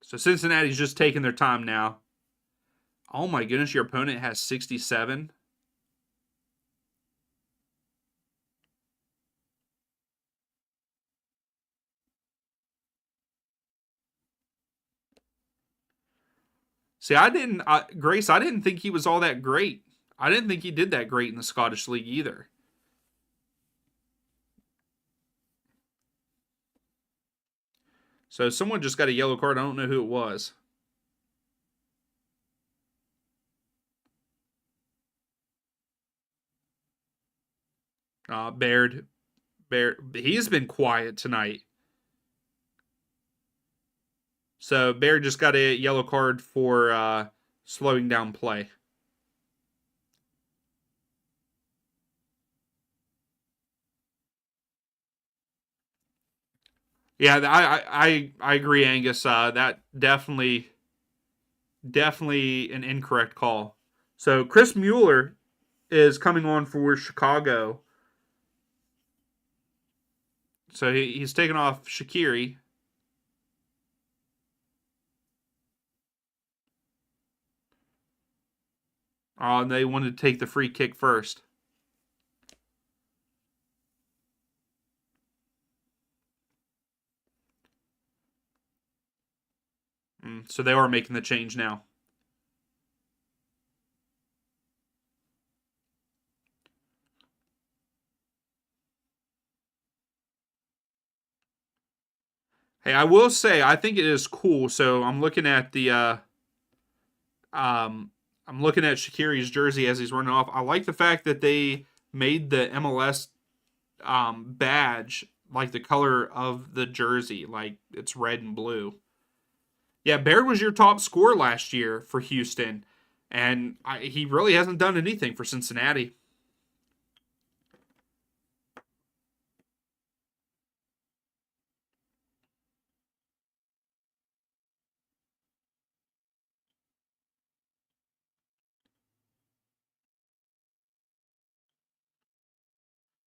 So Cincinnati's just taking their time now. Oh my goodness, your opponent has 67. See, Grace, I didn't think he was all that great. I didn't think he did that great in the Scottish League either. So someone just got a yellow card. I don't know who it was. Baird. He's been quiet tonight. So Baird just got a yellow card for slowing down play. Yeah, I agree, Angus. That definitely an incorrect call. So Chris Mueller is coming on for Chicago. So he's taking off Shaqiri. And they wanted to take the free kick first. So they are making the change now. Hey, I will say I think it is cool. So I'm looking at the um I'm looking at Shaqiri's jersey as he's running off. I like the fact that they made the MLS badge like the color of the jersey, like it's red and blue. Yeah, Baird was your top scorer last year for Houston, and he really hasn't done anything for Cincinnati.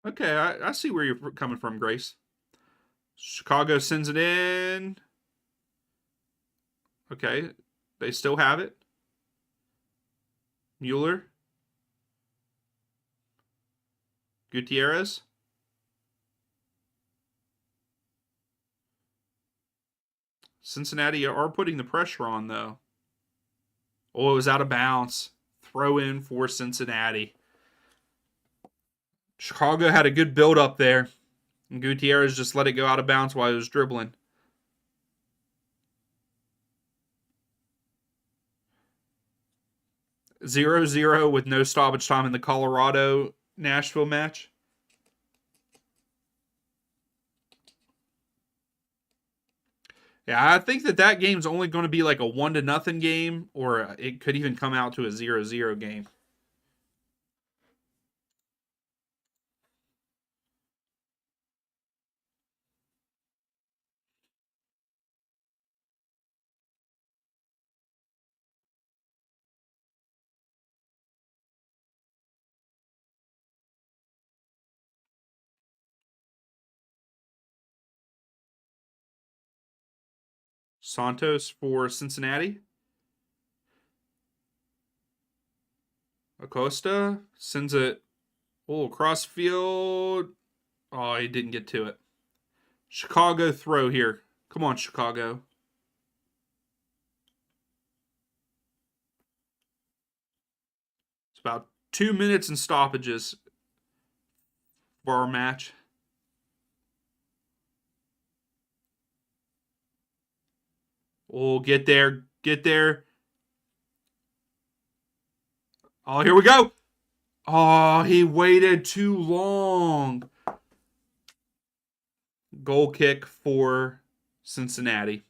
Okay, I see where you're coming from, Grace. Chicago sends it in. Okay, they still have it. Mueller, Gutierrez. Cincinnati are putting the pressure on, though. Oh, it was out of bounds. Throw in for Cincinnati. Chicago had a good build up there. And Gutierrez just let it go out of bounds while he was dribbling. 0-0 with no stoppage time in the Colorado Nashville match. Yeah, I think that game's only going to be like a 1-0 game, or it could even come out to a 0-0 game. Santos for Cincinnati. Acosta sends it across field. Oh, he didn't get to it. Chicago throw here. Come on, Chicago. It's about 2 minutes and stoppages for our match. Oh, get there. Get there. Oh, here we go. Oh, he waited too long. Goal kick for Cincinnati.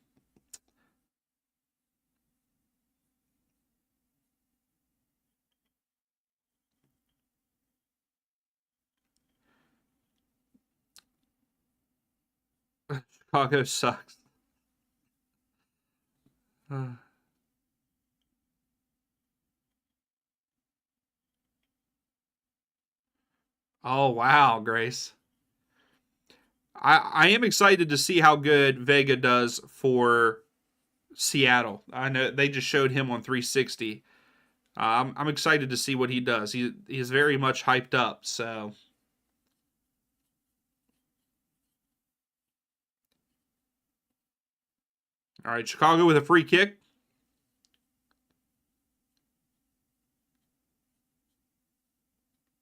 Chicago sucks. Oh, wow, Grace. I am excited to see how good Vega does for Seattle. I know they just showed him on 360. I'm excited to see what he does. He's very much hyped up. So, all right, Chicago with a free kick.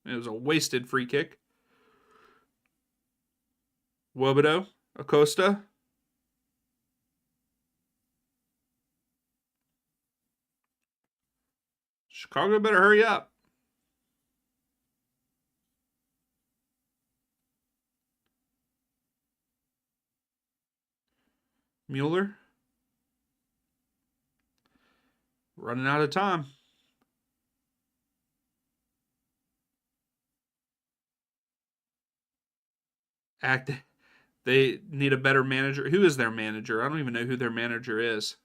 It was a wasted free kick. Wobodo, Acosta. Chicago better hurry up. Mueller. Running out of time. Act. They need a better manager. Who is their manager? I don't even know who their manager is.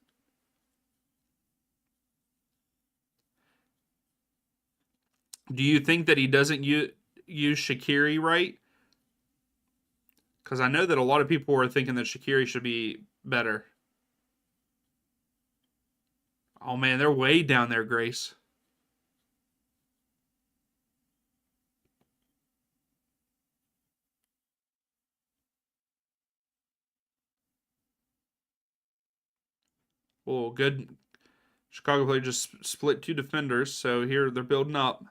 Do you think that he doesn't use Shaqiri right? Because I know that a lot of people are thinking that Shaqiri should be better. Oh man, they're way down there, Grace. Oh, good. Chicago player just split two defenders, so here they're building up.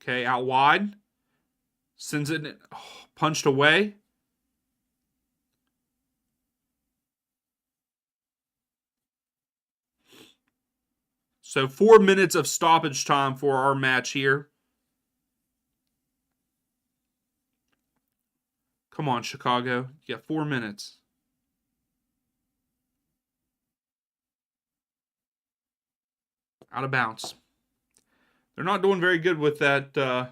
Okay, out wide. Sends it punched away. So 4 minutes of stoppage time for our match here. Come on, Chicago. You got 4 minutes. Out of bounds. They're not doing very good with that.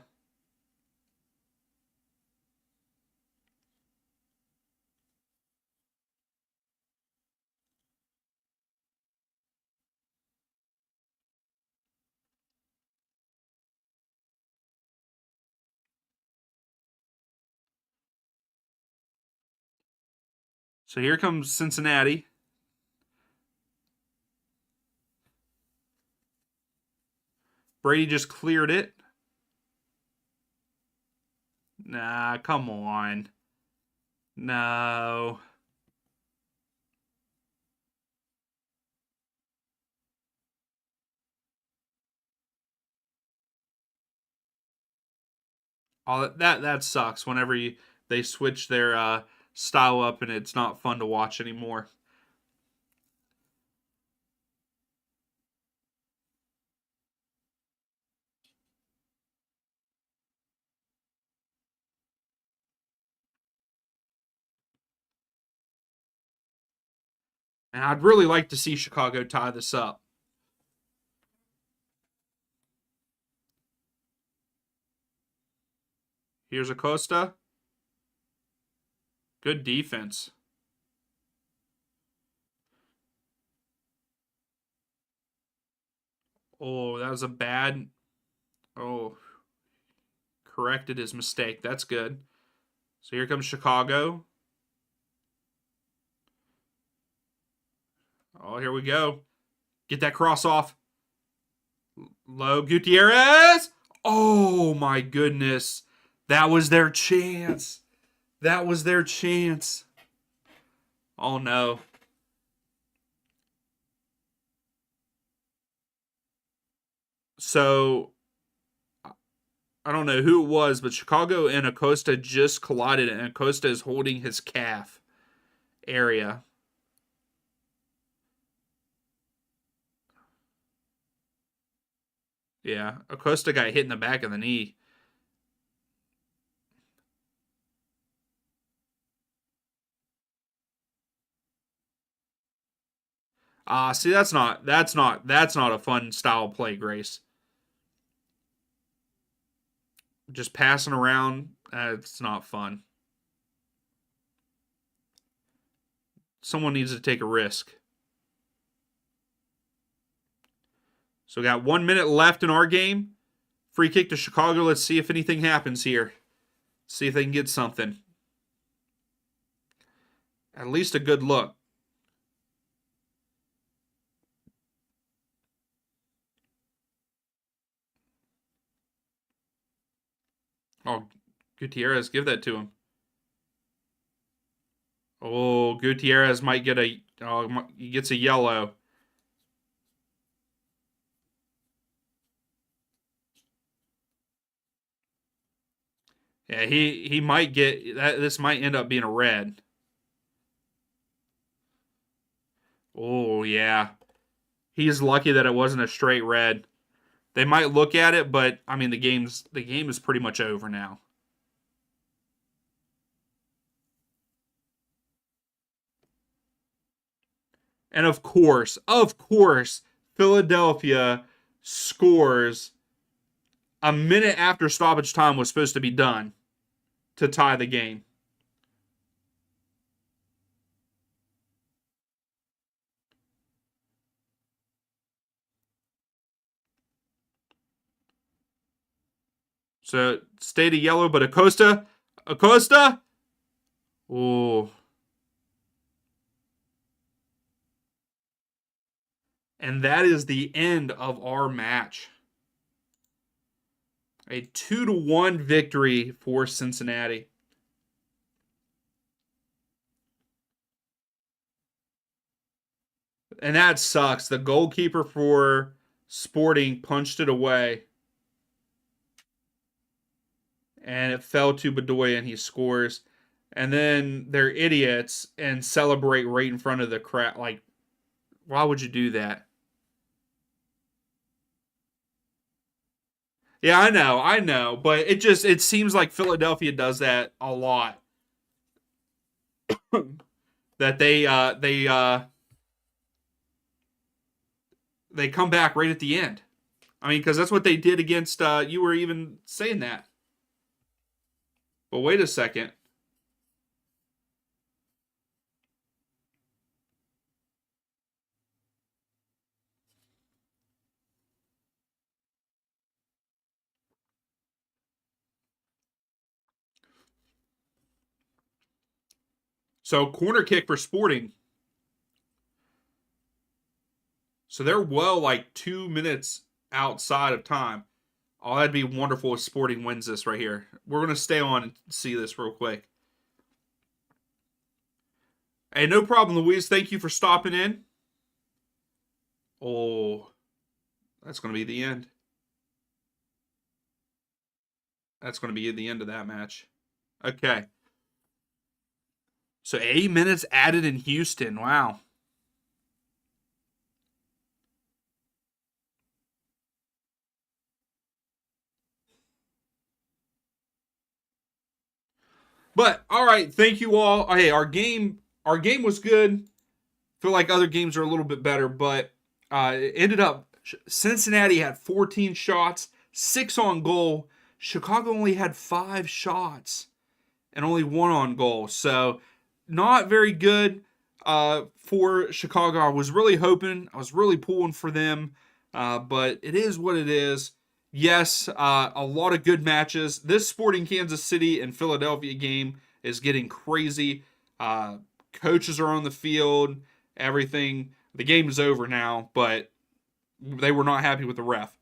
So here comes Cincinnati. Brady just cleared it. Nah, come on. No. Oh, that sucks whenever they switch their style up and it's not fun to watch anymore. And I'd really like to see Chicago tie this up. Here's Acosta. Good defense. Oh, that was a bad. Oh, corrected his mistake. That's good. So here comes Chicago. Oh, here we go. Get that cross off. Low Gutierrez. Oh, my goodness. That was their chance. That was their chance. Oh, no. So, I don't know who it was, but Chicago and Acosta just collided, and Acosta is holding his calf area. Yeah, Acosta got hit in the back of the knee. See, that's not a fun style of play, Grace. Just passing around, it's not fun. Someone needs to take a risk. So we got 1 minute left in our game. Free kick to Chicago. Let's see if anything happens here. See if they can get something. At least a good look. Oh, Gutierrez, give that to him. Oh, Gutierrez might get a. Oh, he gets a yellow. Yeah, he might get that. This might end up being a red. Oh yeah, he's lucky that it wasn't a straight red. They might look at it, but I mean the game is pretty much over now. And of course, Philadelphia scores a minute after stoppage time was supposed to be done to tie the game. So stayed a yellow, but Acosta. Oh, and that is the end of our match. A 2-1 victory for Cincinnati. And that sucks. The goalkeeper for Sporting punched it away. And it fell to Bedoya and he scores. And then they're idiots and celebrate right in front of the crowd. Like, why would you do that? Yeah, I know, but it seems like Philadelphia does that a lot. That they come back right at the end. I mean, because that's what they did against. You were even saying that. But wait a second. So corner kick for Sporting. So they're well like 2 minutes outside of time. Oh, that'd be wonderful if Sporting wins this right here. We're gonna stay on and see this real quick. Hey, no problem, Louise. Thank you for stopping in. Oh, that's gonna be the end. That's gonna be the end of that match. Okay. So 8 minutes added in Houston. Wow. But all right, thank you all. Hey, our game was good. Feel like other games are a little bit better, but it ended up Cincinnati had 14 shots, 6 on goal. Chicago only had 5 shots and only 1 on goal. So not very good for Chicago. I was really hoping, I was really pulling for them, but it is what it is. Yes, a lot of good matches. This Sporting Kansas City and Philadelphia game is getting crazy. Coaches are on the field, everything. The game is over now, but they were not happy with the ref.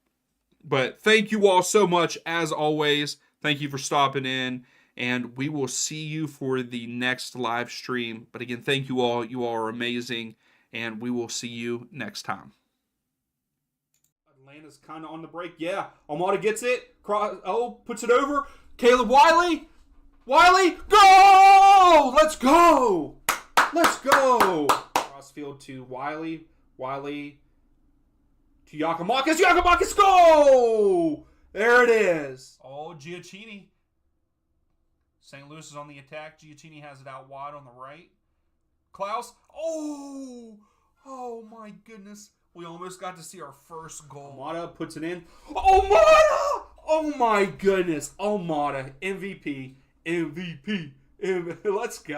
But thank you all so much, as always. Thank you for stopping in, and we will see you for the next live stream. But again, thank you all. You all are amazing, and we will see you next time. Atlanta's kind of on the break. Yeah, Almada gets it. Puts it over. Caleb Wiley. Wiley, go! Let's go! Let's go! Crossfield to Wiley. Wiley to Yakimakis. Yakimakis, go! There it is. Oh, Giacchini. St. Louis is on the attack. Giacchini has it out wide on the right. Klaus. Oh! Oh, my goodness. We almost got to see our first goal. Almada puts it in. Almada! Oh, my goodness. Almada. MVP. MVP. Let's go.